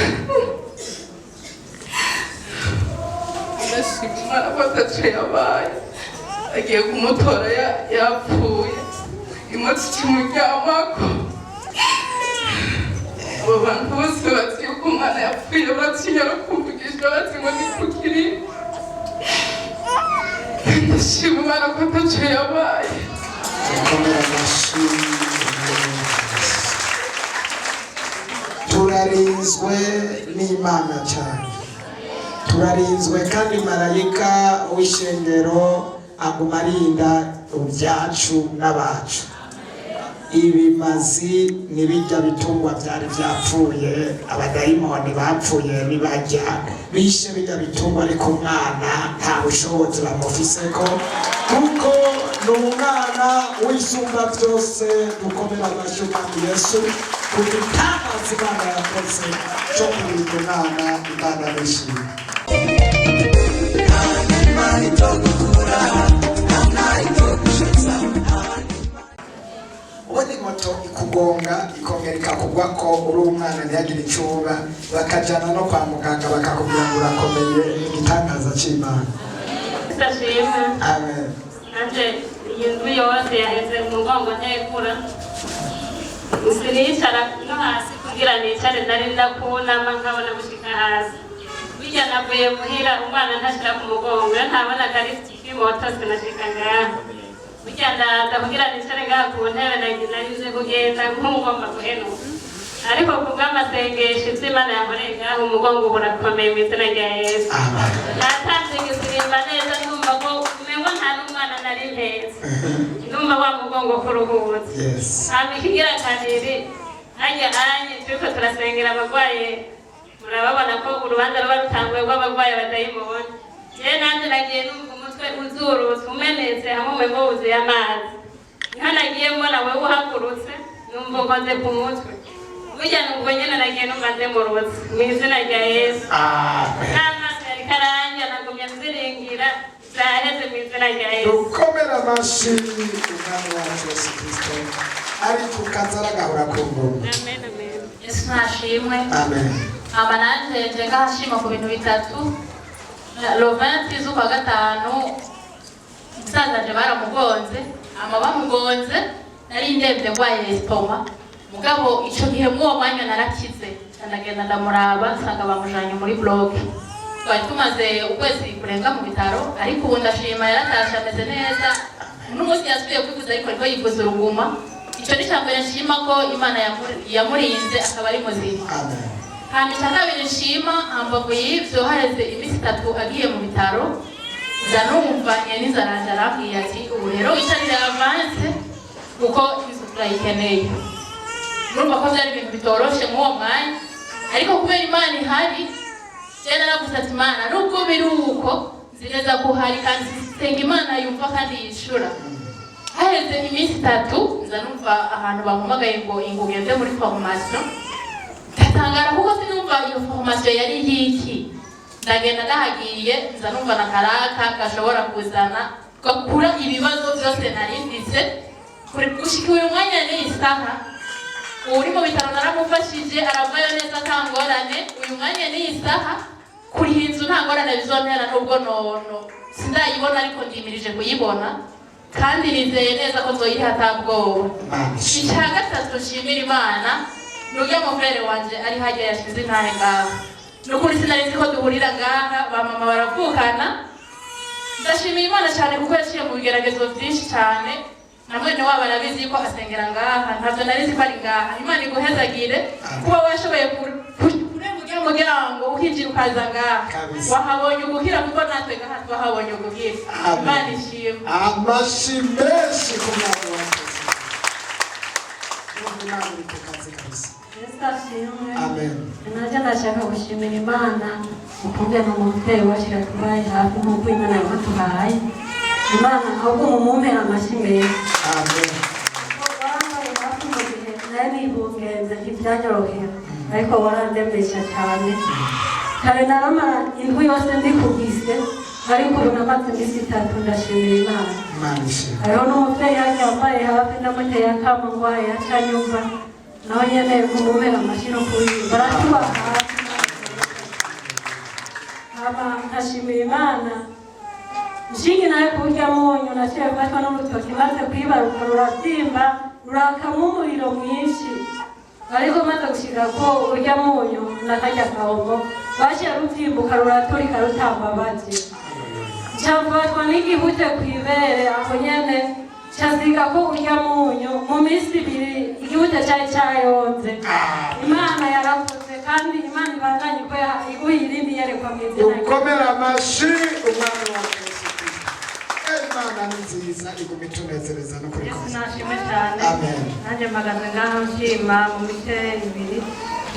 ndashima Imana ko ataco yabaye agiye kumutora yapfuye imoto ikimuryamako abo bantu bose bazi yuko umwana yapfuye batinya no kumvugishwa bazi ngo ni kukiri ndashima Imana ko ataco yabaye turarinzwe n'Imana cyane, turarinzwe kandi marayika w'ishengero aguma arinda ibyacu n'abacu. Ibimazi n'ibijya bitungwa byari byapfuye, abadayimoni bapfuye nibajya bishe bijya bitungwa, ariko umwana nta bushobozi bamufiseko kuko ni umwana w'isumba byose. Dukomere amashyi umwami Yesu ku gitangaza Imana yakoze cyo kurinda umwana. Imana nishimye. Ubundi moto ikugonga ikongera ikakugwa ko uri umwana ntiyagire icyuba, bakajyana no kwa muganga bakakubwira ngo urakomeye. Igitangaza cy'Imana. Amen. Anje iyi ndwi yose yaheze umugongo ntekura, sinicara no hasi kugira nicare, nari ndakunama nkabona gushika hasi. Bijya navuye muhira umwana ntashira ku mugongo, ntabonaga ari moto sinashika ngaha. Bijya ndaza kugira nicare ngaha ku ntebe, narize kugenda nk'ugomba guhenuka, ariko kubw'amasengesho Imana yankoreye ngaha umugongo burakomeye mu izina rya Yesu. Natanze igisirimba neza numva ko umengo nta n'umwana nari mpetse, numva wa mugongo kuruhutse. Hama ikigira kabiri hajya anye turiko turasengera abagwaye, murababona ko urubanza ruba rutanguye rw'abagwaye badayimoni. Je nanje nagiye numva umutwe uzurutse umenetse hamwe umengo wuzuye amazi, niho nagiye mbona wewe uhagurutse numva ukoze ku mutwe. Burya nubwo nyene nagiye numva ndemurutse mu izina rya Yesu. N'amaso yari karanja nagumye nziringira zaheze mu izina rya Yesu. Dukomere amashyi umwami wacu Yesu Kristo ari tukazara gahora ku ngoma. Amen, amen. Yesu nashimwe. Amen. Aba nanje nje ngahashima ku bintu bitatu. Lo 20 z'ukwa gatanu umusaza nje baramugonze, bamugonze nari ndemvye ngwaye estoma, mugabo ico gihe mwuwo mwanya narakize, ndagenda ndamuraba nsanga bamujanye muri bloke. Twari tumaze ukwezi kurenga mu bitaro, ariko ubu ndashima yaratashe ameze neza. N'umunsi yasubiye kwivuza ariko yivuza uruguma. Ico ni cyambere nshima ko Imana yamurinze akaba ari muzima. Hanyuma icya kabiri nshima, hambavu y'ivyo hareze iminsi 3 agiye mu bitaro, ndanumva nyenizaranje arambwiye ati ubu rero wicarire avance kuko inzu turayikeneye. Murumva ko byari ibintu bitoroshe mu uwo mwanya, ariko kubera Imana ihari, je naravuze ati Imana nubwo biri uko zireza kuhari kandi senga Imana yumva kandi yishura. Haheze iminsi 3 nza numva ahantu bampamagaye ngo ingugende muri formation, ndatangara kuko sinumva iyo formation yari yiki. Ndagenda ndahagiye nza numva na karaka gashobora kuzana gakura ibibazo byose nari mfise. Kuri gushika uyu mwanya ni isaha uri mu bitaro naramufashije aravayo neza kangorane. Uyu mwanya ni isaha kuri hinzu ntangorane bizontera nubwo nono sindayibona, ariko ndimirije kuyibona kandi nizeye neza ko nzoyiha atabwoba. Icya gatatu nshimira Imana n'urya mufrere wanje ari hajya yashize Intahe ngaha, n'ukuri sinari nzi ko duhurira ngaha, ba mama baravukana. Ndashimira Imana cyane kuko yaciye mu bigeragezo byinshi cyane, na mwene wabo arabizi ko asengera ngaha, ntabyo nari nzi ko ari ngaha. Imana iguhezagire kuba washoboye kurenga umuryango ukinjira ukaza ngaha, wahabonye ugukira kuko natwe ngaha twahabonye ugukira. Imana ishimwe. Amashyi menshi ku mwana wacu. Imana itukaze kabisa. Yesu ashimwe. Amen. Naje ndashaka gushimira Imana ukungene umubyeyi wacu yatubaye hafi nk'uko Imana yamutuhaye. Imana ahubwo mumumpera amashyi meza. Amen. Warambaye hafi mu gihe nari nibungenze ntibyanyorohera, ariko warandemesha cyane. Kare naramara indwi yose ndi ku gise, ariko ubu namaze iminsi 3 ndashimira Imana. Hariho n'umubyeyi yanjye wambaye hafi ndamuteye akamo ngo yacanyumva naho nyene kumubera amashyi no kuririmba baratuba hafi. Nkashimira Imana nshingi nawe kurya munyu naciye gufatwa n'urutoki maze kwibaruka rurabyimba rurakamwa umuriro mwinshi, ariko maze gushika ko urya munyu nakarya kahongo baciye rubyimbuka ruraturika rutambabaje, ncafatwa n'igihute kw'ibere aho nyene casiga ko urya munyu mu minsi 2 igihute cari cayonze. Imana yarakoze kandi Imana ibandanye ko iguha irindi yerekwa mu izina ryayo. Ukomera amashi umwana wa Kristo. Imana ni nziza iguma itunezereza no kuri kose. Nashimwe cyane. Amen. Nanjye mpagaze ngaho nshima mu bice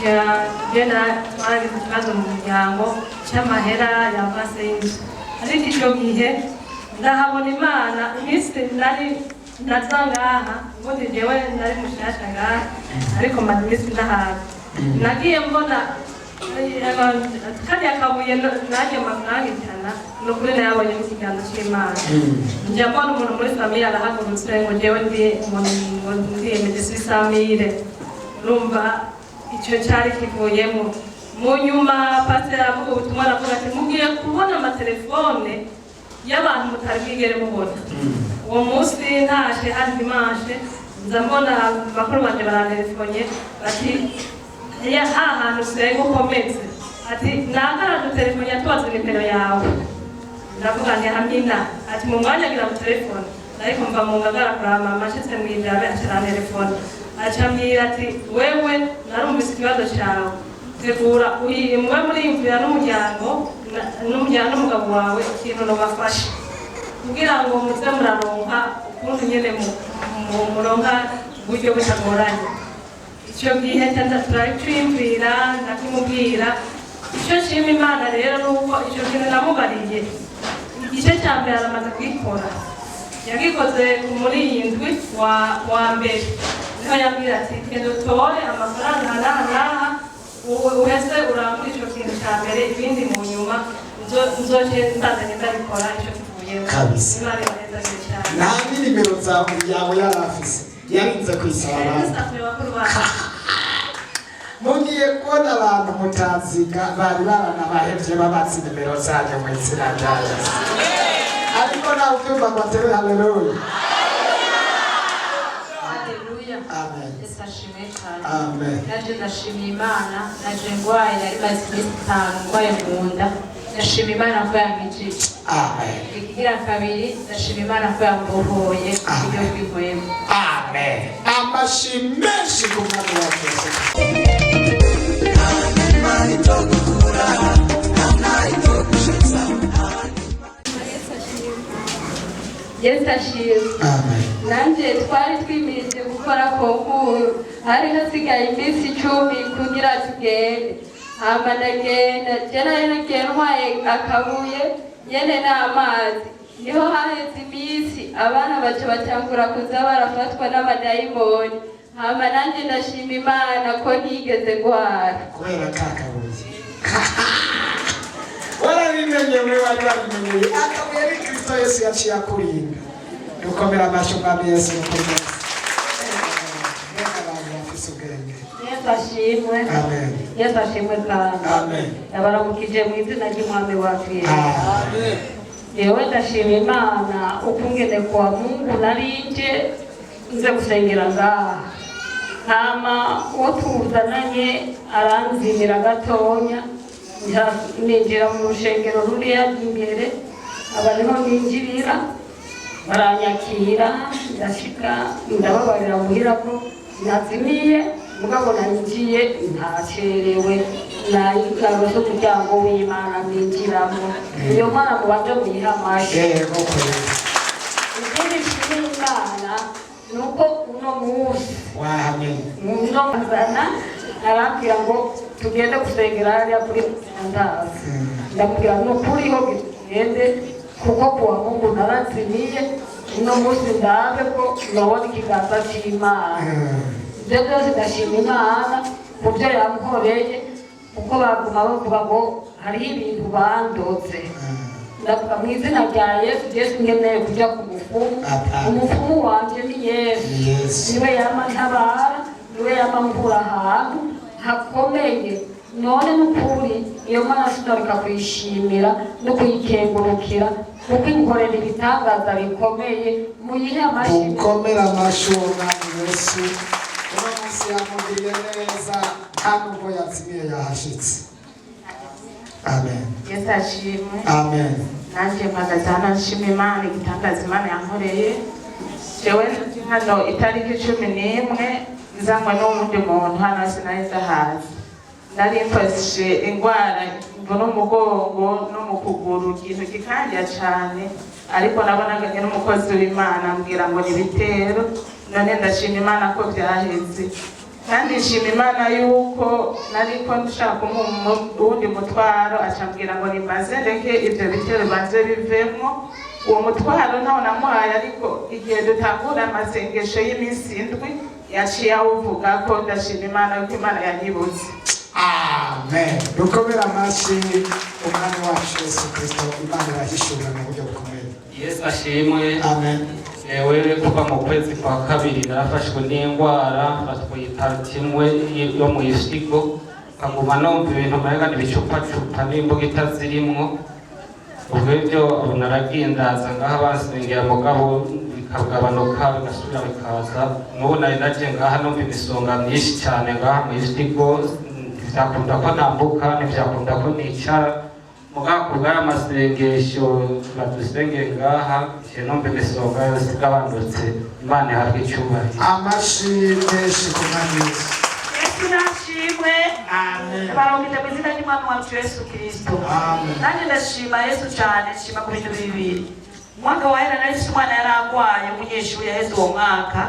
2 jena twaragize ikibazo mu muryango cy'amahera yavase y'inzu, ariko icyo gihe ndahabona Imana iminsi nari nazangaha ubundi jewe nari mushasha ngaha ariko maze iminsi ndahaga nagiye mbona kariya kabuye nanjye magangitana ni ukuri nayabonye mu kiganza cy'Imana. Njya mbona umuntu muri famiye arahagurutse ngo jewe ndiyemeje si Samire, urumva icyo cyari kivuyemo. Mu nyuma pasiteri avuga ubutumwa aravuga ati mugiye kubona amatelefone y'abantu mutari bwigere mubona. Uwo munsi ntashe hari dimanche nza mbona bakuru banje barantelefone bati hantu usenga ukomeze, ati nakara telefone yatubaze nimero yawe. Ndavuga nti Amina, ati mu mwanya agira mu telefone ariko mva mu ngagara kurama mashitse mwijabe acara telefone acambwira ati wewe narumvise ikibazo cyawe tegura mwe muriyumvira n'umuryango n'umugabo wawe ikintu nobafasha kugira ngo muze muraronka ukuntu nyene muronka uburyo butagoranye. Icyo gihe turayiciyumvira ndakimubwira. Icyo nshima Imana rero nuko icyo kintu namubariye igice cya mbere aramaze kwikora, yagikoze muri iyi ndwi wa mbere niho yambwira ati genda utore amafaranga n'aha uhese urangura icyo kintu cya mbere, ibindi mu nyuma nzoje ndazanye ndabikora icyo kivuyemo. Imana ibanezagire cyane. Nta nimero zawe yawe yarafise yarinze kwisaba mugiye kubona abantu mutaziga bari baranabahevye babatse nimero zanyu mu izina rya Yesu, ariko nawe ubyumva ngo atere haleluya. Amen. Yesu ashimwe cyane. Amen. Naje ndashima Imana, naje ngwaye nari maze iminsi 5 ngwaye mu nda, ndashima Imana ko yankijije. Amen. Ikigira kabiri ndashima Imana ko yambohoye ibyo bigwemo. Amen. Amashi menshi ku mwana wa Yesu. Yesu ashimwe. Nanjye twari twimirije gukora konkuru, hari hasigaye iminsi 10 kugira tugende. Hama ndagenda jena nagiye ntwaye akabuye nyene n'amazi, niho haheze iminsi abana bacu batangura kuza barafatwa n'amadayimoni. Hama nanjye ndashima Imana ko ntigeze gwara kubera kakabuye. Warabimenye wewe warabimenye akabuye ari Kristo Yesu yaciye akurinda. Dukomera amashyi umwami Yesu mukomeze. Yesu ashimwe. Amen. Yesu ashimwe kandi. Amen. Yabaramukije mu izina ry'umwami wacu Yesu. Amen. Yewe ndashima Imana ukungene kwa Mungu narinje nze gusengera ngaha. Hama uwo tuzananye aranzimira gatonya ninjira mu rushengero ruriya imbere, aba niho ninjirira baranyakira ndashika ndababarira muhira ko nazimiye mugabo nanjiye ntacerewe nayigarose umuryango w'Imana ninjiramo. Iyo Mana mubanze muyiha amashyi. Ikindi nshimira Imana nuko uno munsi uno muzana arambwira ngo tugende gusengera hariya kuri Intahe. Ndamubwira nukuri ho tugende kuko kuwa Mungu narazimiye uno munsi ndabe ko nabona ikiganza cy'Imana. Ibyo byose ndashima Imana ku byo yankoreye kuko baguma bavuga ngo hariho ibintu bandotse ndavuga mu izina rya Yesu Yesu nkeneye kujya ku mufumu umufumu wanje ni Yesu niwe yama ntabara niwe yama mvura ahantu hakomeye none n'ukuri iyo mana sinareka kuyishimira no kuyikengurukira kuko inkorera ibitangaza bikomeye muyihe amashyi ukomera amashonga Yesu uno munsi yamugiriye neza nta nubwo yazimiye yahashitse. Amen. Yesu ashimwe. Amen. Nanje mpagaze hano nshima Imana igitangaza Imana yankoreye. Jewe hano itariki 11 nzanywe n'uwundi muntu hano sinari ndahazi. Nari mfashe ingwara mvuna umugongo no mu kuguru ikintu gikandya cane ariko nabonaga n'umukozi w'Imana ambwira ngo nibitero none ndashima Imana ko byaheze. Kandi nshima Imana yuko nariko ndashaka uwundi mutwaro acambwira ngo nimaze ndeke ivyo bitero banze bivemwo. Uwo mutwaro ntawo namuhaye ariko igihe dutangura amasengesho y'iminsi 7 yaciye awuvuga ko ndashima Imana yuko Imana yanyibuze. Amen. Dukomera amashyi umwami wacu Yesu Kristo, Imana irahishura mu buryo bukomeye. Yesu ashimwe. Amen. Ewe kuva mu kwezi kwa kabiri narafashwe n'indwara mfatwa itariki imwe yo mu ifyigo nkaguma numva ibintu umenga n'ibicupacupa n'imbugita zirimwo. Ubwo ibyo naragiye ndaza ngaha basengera mugabo bikagabanuka bigasubira bikaza. N'ubu nari naje ngaha numva imisonga myinshi cyane ngaha mu ifyigo. Byakunda ko nambuka ntibyakunda ko nicara mugabo bw'amasengesho badusengeye ngaha numva imisonga yose igabanutse. Imana ihabwe icyubahiro. Amashyi menshi ku mwami Yesu. Yesu nashimwe. Amen. Barongera mu izina ry'Umwami wacu Yesu Kristo. Amen. Nanjye ndashima Yesu cyane, nshima ku bintu bibiri. Umwaka wa hera nari umwana yaragwaye umunyeshuri yaheze uwo mwaka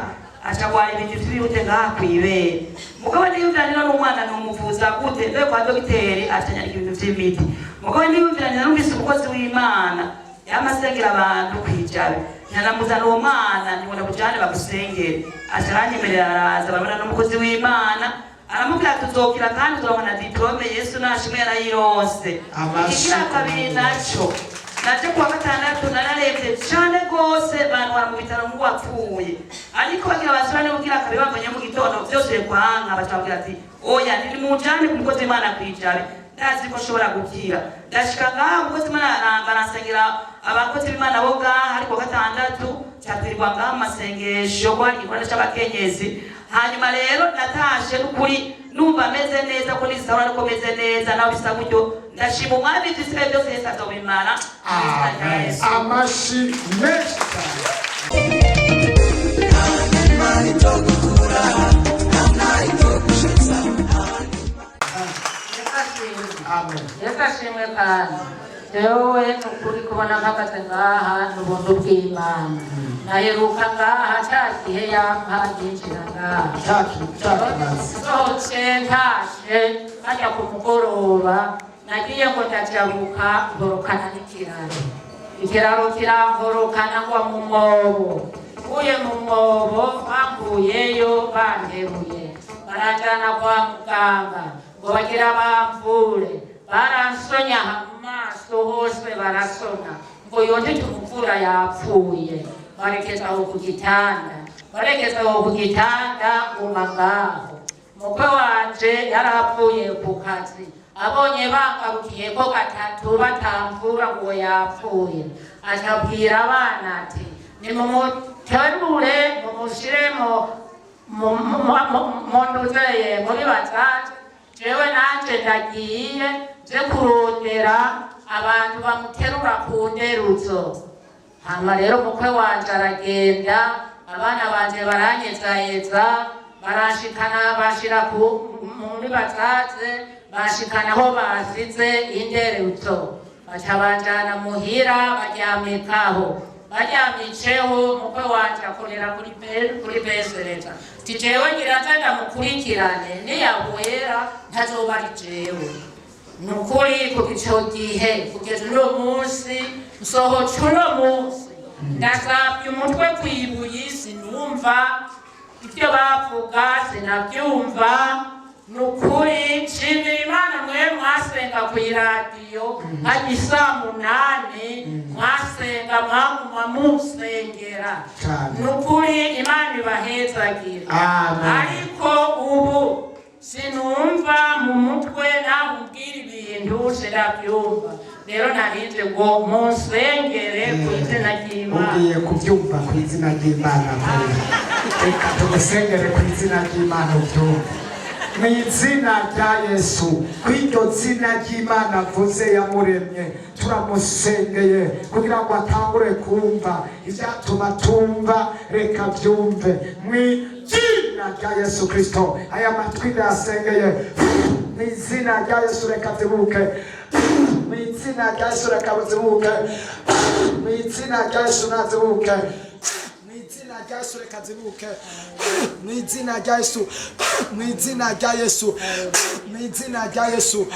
acagwara ibintu by'ibihute ngaha kw'ibere. Mugabo niyumviranira n'umwana n'umuvuza gute mbe kwa dogiteri atanyarika ibintu by'imiti. Mugabo niyumviranira n'umvise umukozi w'Imana yamasengera abantu kwijabe. Nyanamuzana uwo mwana nibona kujane bagusengere. Acaranyemerera araza barabona n'umukozi w'Imana aramubwira tuzokira kandi tuzoronka diplome. Yesu nashimwe yarayirose. Ikigira kabiri naco naje kuwa gatandatu nararevye cane gose bantu bara mu bitaro ngo wapfuye ariko bagira basura ne kugira kabiri bavanye mu gitondo byose kwanga batabwira ati oya niri mu jane ku mukozi w'Imana kwijabe ndazi ko shobora gukira. Ndashika ngaha umukozi w'Imana aramba arasengira abakozi b'Imana bo ngaha ariko gatandatu cyatwirirwa ngaha amasengesho kwa igikorwa cy'abakenyezi. Hanyuma rero natashe n'ukuri numva meze neza ko nisahura ariko meze neza nawe bisa gutyo. Ndashima umwami byose byose Yesu azobimara. Amen. Amashyi menshi cyane. Yesu ashimwe kandi jewe nukuri kubona mpagaze ngaha n'ubuntu bw'Imana. Naheruka ngaha cya gihe yampa yinjira ngaha sohotse ntashe hajya ku mugoroba nagiye ngo ndajabuka ngorokana ikiraro kirangorokana ngwa mu mwobo. Uye mu mwobo banguyeyo banteruye baranjana kwa muganga ngo bagira bamvure. Baransonya mu maso hose barasona ngo yonje tumuvura yapfuye. Barekezaho ku gitanda nguma ngaho. Mukwe wanje yarapfuye ku kazi abonye bangarukiye ko gatatu batamvura ngo yapfuye. Acabwira abana ati nimumuterure mumushiremo munduzeye muri bazaza. Jewe nanje ndagiye je kurondera abantu bamuterura ku nderuzo. Hama rero mukwe wanje aragenda abana banje baranyezayeza barashikana bashira muri bazaze bashikana aho basize inderuzo. Baca banjana muhira baryamikaho baryamiceho mukwe wanje akorera kuri besereza. Jewe ngira nza mukurikirane niyahwera ntazoba ari jewe. Nukuri kuva ico gihe kugeza uno munsi nsohoca uno munsi ndasabye umutwe kwibuye sinumva ibyo bavuga sinabyumva nukuri nshimira Imana mwe mwasenga ku iradiyo nka saa 8 mwasenga mwamuma musengera nukuri Imana ibahezagira ariko ubu sinumva mu mutwe namubwira ibintu sinabyumva rero narinze ngo musengere ku izina ry'Imana ugiye kubyumva ku izina ry'Imana reka tugusengere ku izina ry'Imana ubyumve mu izina rya Yesu kw'iryo zina ry'Imana avuze yamuremye turamusengeye kugira ngo atangure kumva ibyatuma tumva reka byumve mu izina rya Yesu Kristo aya matwi ndasengeye mu izina rya Yesu reka zibuke mu izina rya Yesu reka zibuke mu izina rya Yesu nazibuke mu izina rya Yesu reka zibuke mu izina rya Yesu mu izina rya Yesu mu izina rya Yesu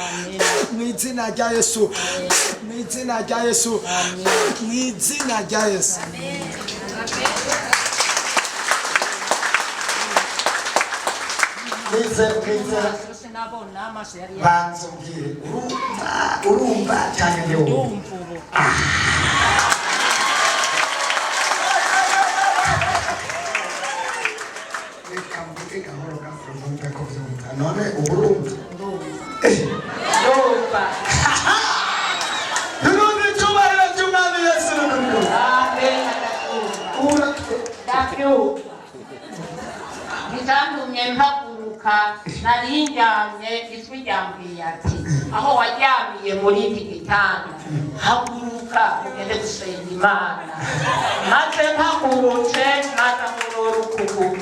mu izina rya Yesu mu izina rya Yesu mu izina rya Yesu banzongere urumva cyane ndumva reka mvuge gahoro gahoro numve ko byumva none urumva ndumva none cyubahiro cy'Umwami Yesu ndabyumva ntibyandumye mpaguruka nari njyamye ijwi ryambwiye ati aho waryamiye muri iki gitanda haguruka ugende gusenga Imana maze mpagurutse maze ngorora ukuguru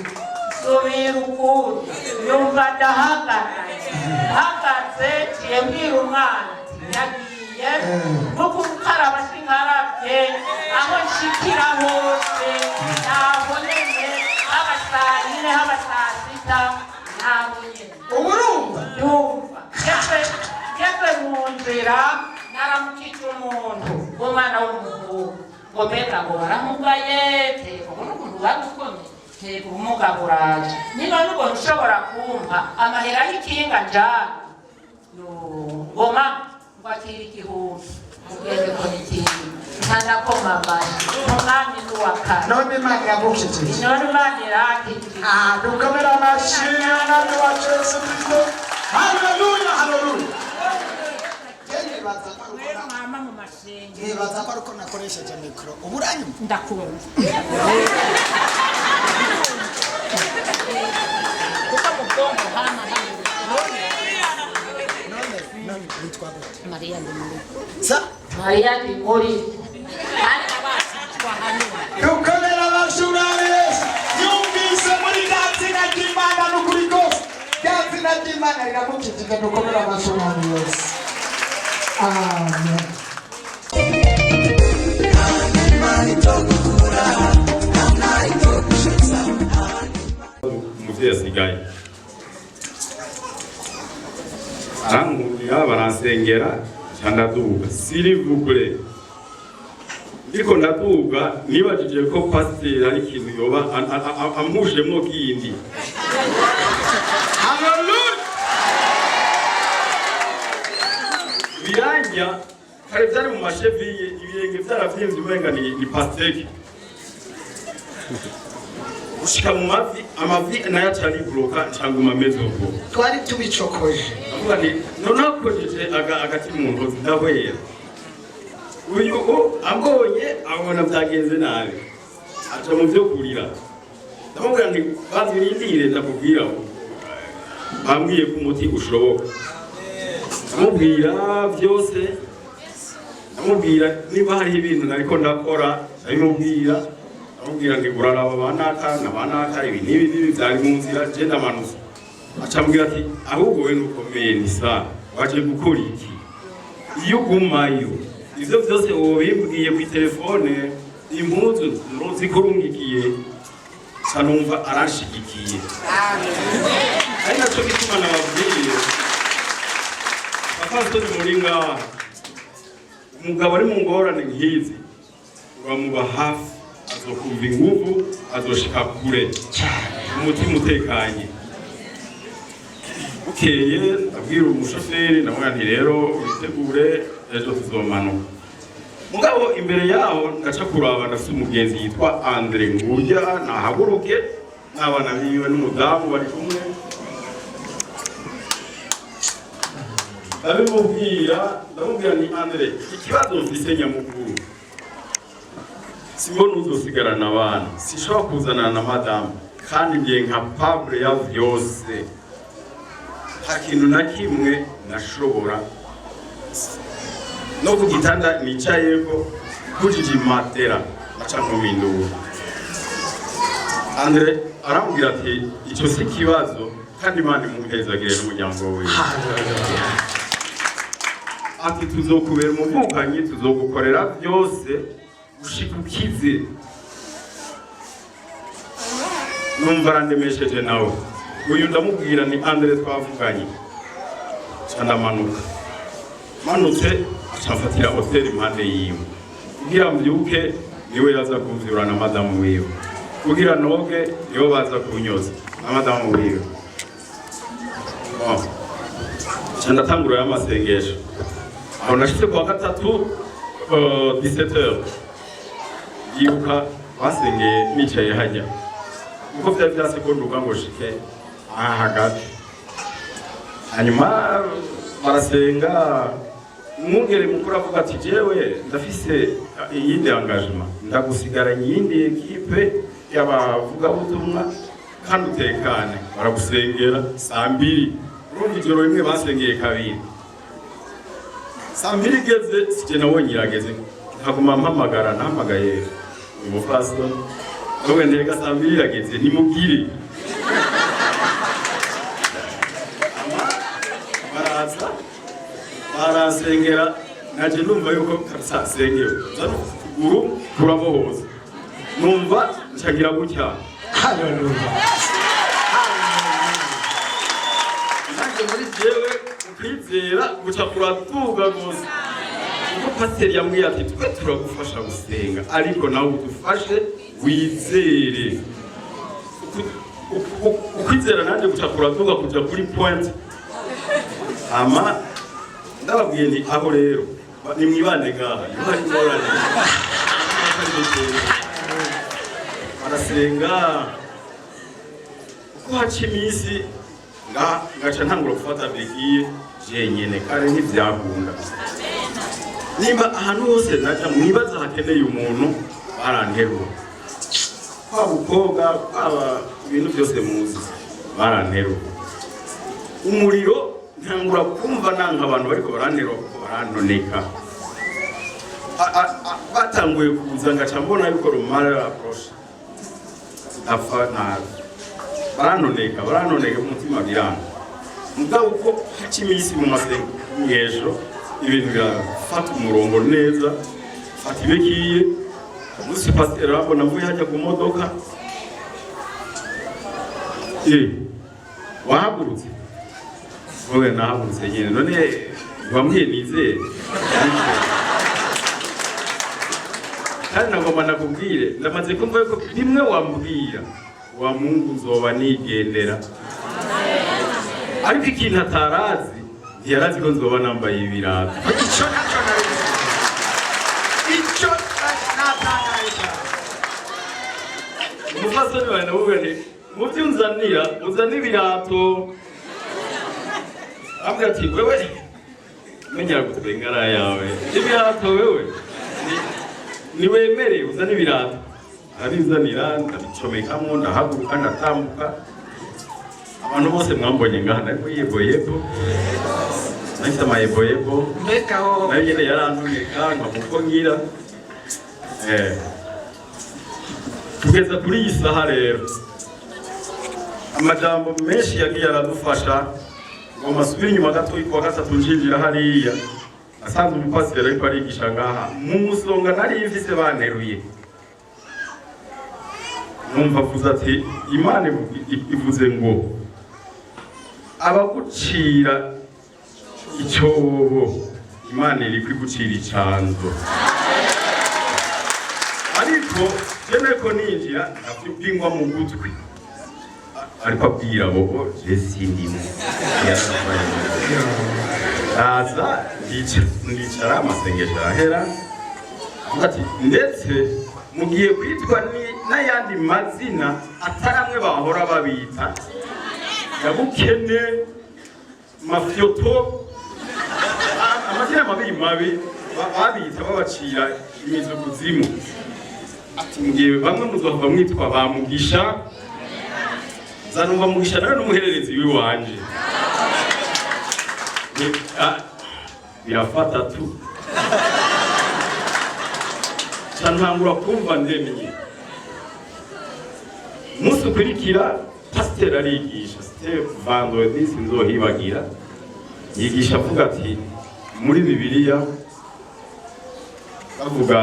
subira ukundi yumva ndahagaze ngiye mbwira umwana yagiye no gukaraba sinkarabye aho nshikira hose naho nyene haba saa 4 haba saa 6 naho nyene urumva ndumva ngeze mu nzira naramukije umuntu umwana w'umuhungu ngo mbega ngo baramugaye teko n'ukuntu bagukomeye teko umugabo uraje niba n'ubwo ushobora kumpa amahera y'ikinga njana ngo mama ngo akira igihumbi mugende ko n'ikindi ntanakoma amashyi umwami n'uwakane none Imana yagukijije none Imana irakijije dukomere amashyi umwami wacu Yesu Kristo haleluya haleluya nibaza ko ariko nakoresheje mikoro ubu uranyuma ndakumva kuko mu bwonko hano none witwa gute Mariya ndi muri sa Mariya ndi muri kandi abashitwa hano dukomere amashyi umwami Yesu yumvise muri rya zina ry'Imana n'ukuri kose rya zina ry'Imana riramukijije dukomere amashyi umwami Yesu amen umuvyeyi asigaye arankundira baransengera ndaduga silivugure ndiko ndaduga nibajije ko pasiteri ari ikintu yoba ampujemwo kindi haleluya biranja kare vyari mu masheviye ibirenge vyaravyimbye umenga ni pasiteri ushika mu amavi nayo acari buroka cyangwa ameze uko twari tubicokoje avuga nti noneho akojeje agati mu ntozi ndahwera uyu ambonye abona byagenze nabi aca mu byo kurira ndamubwira nti bazirindire ndakubwira bambwiye ko umuti ushoboka ndamubwira byose ndamubwira niba hariho ibintu nariko ndakora ndabimubwira amubwira ngo uraraba banaka ibi n'ibi byari mu nzira je ndamanuka acambwira ati ahubwo we nukomeye ni sa waje gukora iki iyo ugumayo ivyo vyose wobimbwiye ku telefone impuzu nzikurungikiye sanumva arashigikiye ari naco gituma nababwiye bafasoni muri ngaha umugabo ari mu ngorane nk'izi uramuba hafi azokumva inguvu azoshika kure umutima utekanye bukeye abwira umushoferi namwe nti rero witegure ejo tuzomanuka mugabo imbere yaho ndaca kuraba ndafite umugenzi yitwa Andre Nguya nahaguruke n'abana biwe n'umudamu bari kumwe ndamubwira ni Andre ikibazo mfise nyamukuru simbona uzosigarana abana sishobora kuzanana na madamu kandi ngiye nka pable ya vyose nta kintu na kimwe nashobora no ku gitanda nicayeko kujiji matera aca nkomindura Andre arambwira ati icyo si kibazo kandi Imana imuhezagire n'umuryango we ati tuzokubera umuvukanyi tuzogukorera byose gushika ukize numva arandemesheje nawe uyu ndamubwira ni Andre twavuganye ndamanuka manutse acafatira hoteli impande yiwe kugira mbyuke niwe yaza kumvyura na madamu wiwe kugira noge niwe baza kunyoza na madamu wiwe ndatangura y'amasengesho aho nashitse kwa gatatu 17h yibuka basengeye nicaye hajya uko vyari vyasekonduka ngo shike aha hagati hanyuma barasenga umwungere mukuru avuga ati jewe ndafise iyindi engagement ndagusigaranye iyindi ekipe y'abavugabutumwa kandi utekane baragusengera saa 2 urumva ijoro rimwe basengeye kabiri saa 2 igeze sije nawe nyirageze nkaguma mpamagara nahamagaye umupastor wowe ndega saa 2 irageze nimubwire barasengera naje numva yuko kabisa sengewe zano kuguru kurabohoza numva ncagira gutya haleluya naje muri jewe ukwizera guca kuratuga gose uko pasiteri yambwiye ati twe turagufasha gusenga ariko nawe udufashe wizere ukwizera nanjye guca kuratuga kuja kuri point ama ndababwiye nti aho rero ni mwibande ngaha yuhari ngorane barasenga uko haca iminsi ngaca ntangura gufata begiye jenyene kare ntivyakunda nimba ahantu hose naca mwibaza hakeneye umuntu baranterura kwa bukobwa kwaba ibintu byose muzi baranterura umuriro ntangura kumva nanga abantu bariko baranoneka batanguye kuza ngaca mbona yuko rumara approche afa nabi baranoneka umutima biranga mugabo uko haca iminsi mu masengesho ibintu birafata umurongo neza fata ibekiye umunsi pasiteri arabona mvuye hajya ku modoka wahagurutse wowe nahagurutse nyine none wambwiye nizere kandi nagomba nakubwire ndamaze kumva yuko bimwe wambwira wa Mungu nzoba nigendera ariko ikintu atarazi ntiyarazi ko nzoba nambaye ibirato icyo natangaje umufasoni wawe navuga nti mu byo unzanira uzana ibirato ambwira ati wewe menyera gutwengara yawe ibirato wewe niwemere uzana ibirato arabizanira ndabicomekamo ndahaguruka ndatambuka abantu bose mwambonye ngaha ariko yeboyebo nahise amayeboyebo nayo nyine yarantumeka nkamuko ngira tugeza kuri iyi saha rero amajambo menshi yagiye aradufasha ngo masubire inyuma gato kwa gatatu njinjira hariya asanzwe umupasiteri ariko arigisha ngaha mu musonga nari mfise baneruye numva avuze ati Imana ivuze ngo abagucira icyobo Imana iri kwigucira icanzo ariko jene ko ninjira ndapingwa mu gutwi ariko abwira bobo jesi ndimo aza ndicara amasengesho arahera ati ndetse mugiye kwitwa n'ayandi mazina ataramwe bahora babita yabukene mafyoto amazina mabi babita babacira imizo kuzimu ati mugiye bamwe muzova mwitwa bamugisha zanumva mugisha nawe n'umuhererezi w'iwanje birafata tu ntangura kumva ndemye umunsi ukurikira pasiteri arigisha sitepu vandredi sinzohibagira yigisha avuga ati muri bibiliya bavuga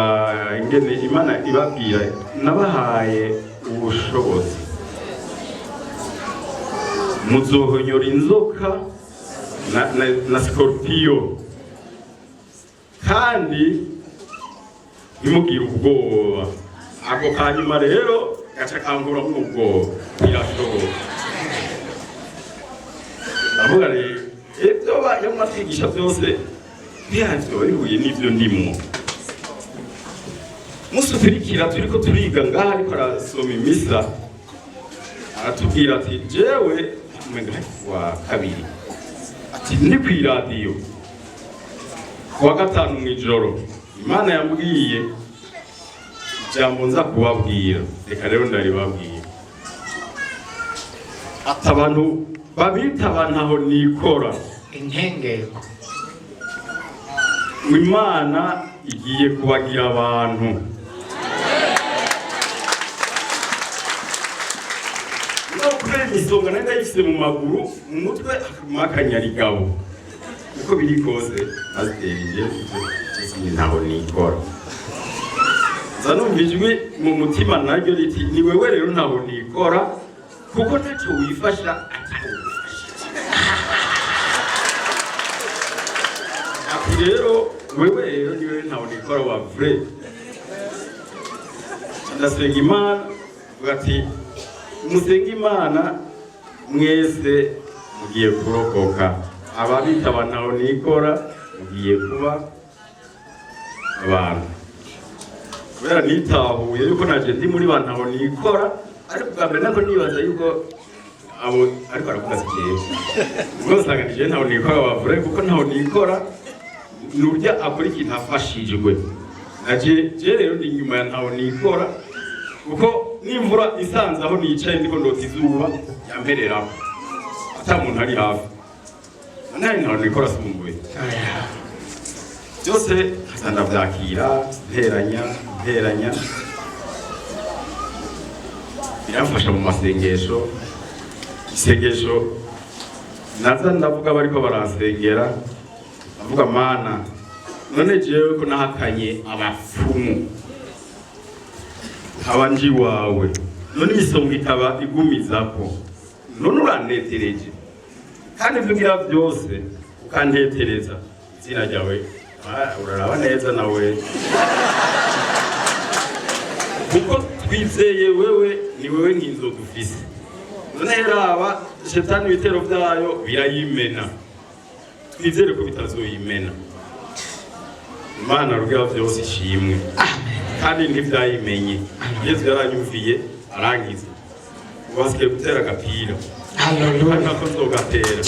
ingene imana ibabwira nabahaye ubushobozi muzohonyora inzoka na scorpion kandi ntimugire ubwoba ako kanyuma rero gaca kangura ubwoba birashoboka avuga rero ibyo yamatwigisha byose ntihazyo bihuye n'ibyo ndimo musi ukurikira turiko turiga ngaha ariko arasoma imisa aratubwira ati jewe wa kabiri ati ndi kw'iradiyo kuwa gatanu mw'ijoro imana yambwiye ijambo nza kubabwira reka rero ndaribabwira ati abantu babita abantu aho nikora inkengeko imana igiye kubagira abantu kubera imisonga nayo ndayifise mu maguru mu mutwe makanyarigabo uko biri kose aziterije ntaho nikora nza numva ijwi mu mutima naryo riti ni wewe rero ntaho nikora kuko ntacyo wifasha ati rero wewe rero ni wewe ntaho nikora wa vrai ndasenga imana ugati musenga imana mwese mugiye kurokoka ababita abantu nikora mugiye kuba abantu kubera nitahuye yuko naje ndi muri bantu aho nikora ariko bwa mbere nako nibaza yuko abo ariko aravuga sikeye ubwo nsanganije ntaho nikora bavure kuko ntaho nikora nurya akora ikintu afashijwe naje rero ndi nyuma ya ntaho nikora kuko n'imvura isanze aho nicaye ndiko ndota izuba yambereraho ata muntu ari hafi ntaho nikora sumbuye byose ndabyakira nteranya biramfasha mu masengesho isengesho naza ndavuga bariko baransengera avuga mana none jewe ko nahakanye abapfumu abanji wawe none imisonga ikaba igumizako none uranetereje kandi ibyo ugira byose ukantetereza izina ryawe uraraba neza nawe kuko twizeye wewe ni wewe nk'inzo dufise none raba shetani ibitero byayo birayimena twizere ko bitazoyimena imana rugira byose ishimwe kandi ntibyayimenye yesu yaranyumviye arangiza ubasigaye gutera agapira nako nzogatera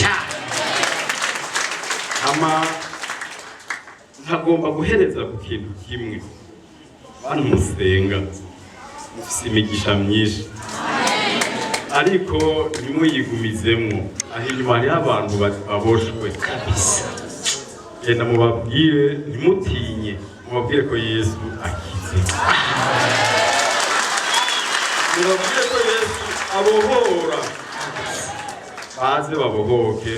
ntagomba guhereza ku kintu kimwe bantu musenga mufise imigisha myinshi ariko ntimuyigumizemwo aho inyuma hariho abantu baboshwe kabisa genda mubabwire ntimutinye mubabwire ko yesu akize mubabwire ko yesu abohora baze babohoke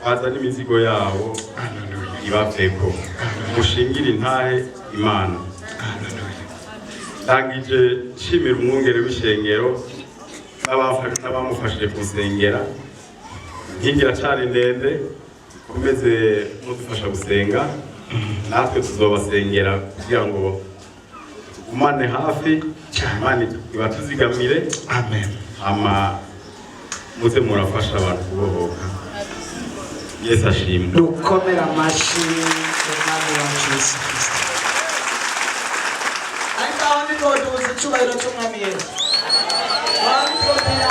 baza n'imizigo yabo ibaveko mushingire intahe imana ndangije nshimira umwungere w'ishengero n'abamufashije kunsengera inkingira cyari ndende komeze mudufasha gusenga natwe tuzobasengera kugira ngo tugumane hafi imana ibatuzigamire amen muze murafasha abantu kubohoka. Yesu ashimwe. Dukomera amashyi umwami wacu Yesu Kristo. Ariko aho niko tuzi icyubahiro cy'umwami Yesu.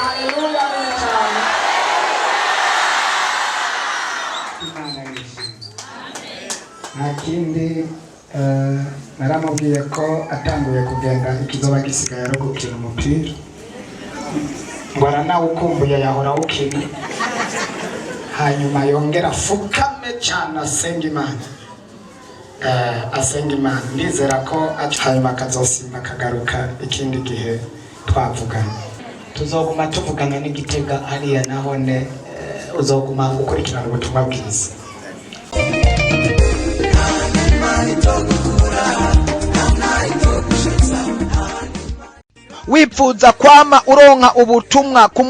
Haleluya cyane. Imana yishimye. Nta kindi naramubwiye ko atanguye kugenda ikizoba gisigaye ari gukina umupira ngo aranawukumbuye yahora awukina hanyuma yongera afukame cyane asenga Imana ndizera ko hanyuma akazosimba akagaruka ikindi gihe twavugana tuzoguma tuvugana n'Igitega hariya nahone uzoguma gukurikirana ubutumwa bwiza. Wipfuza kwama uronka ubutumwa ku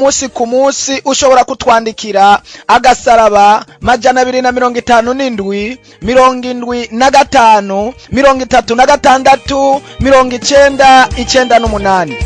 munsi ushobora kutwandikira agasaraba 257 75 36 96 98.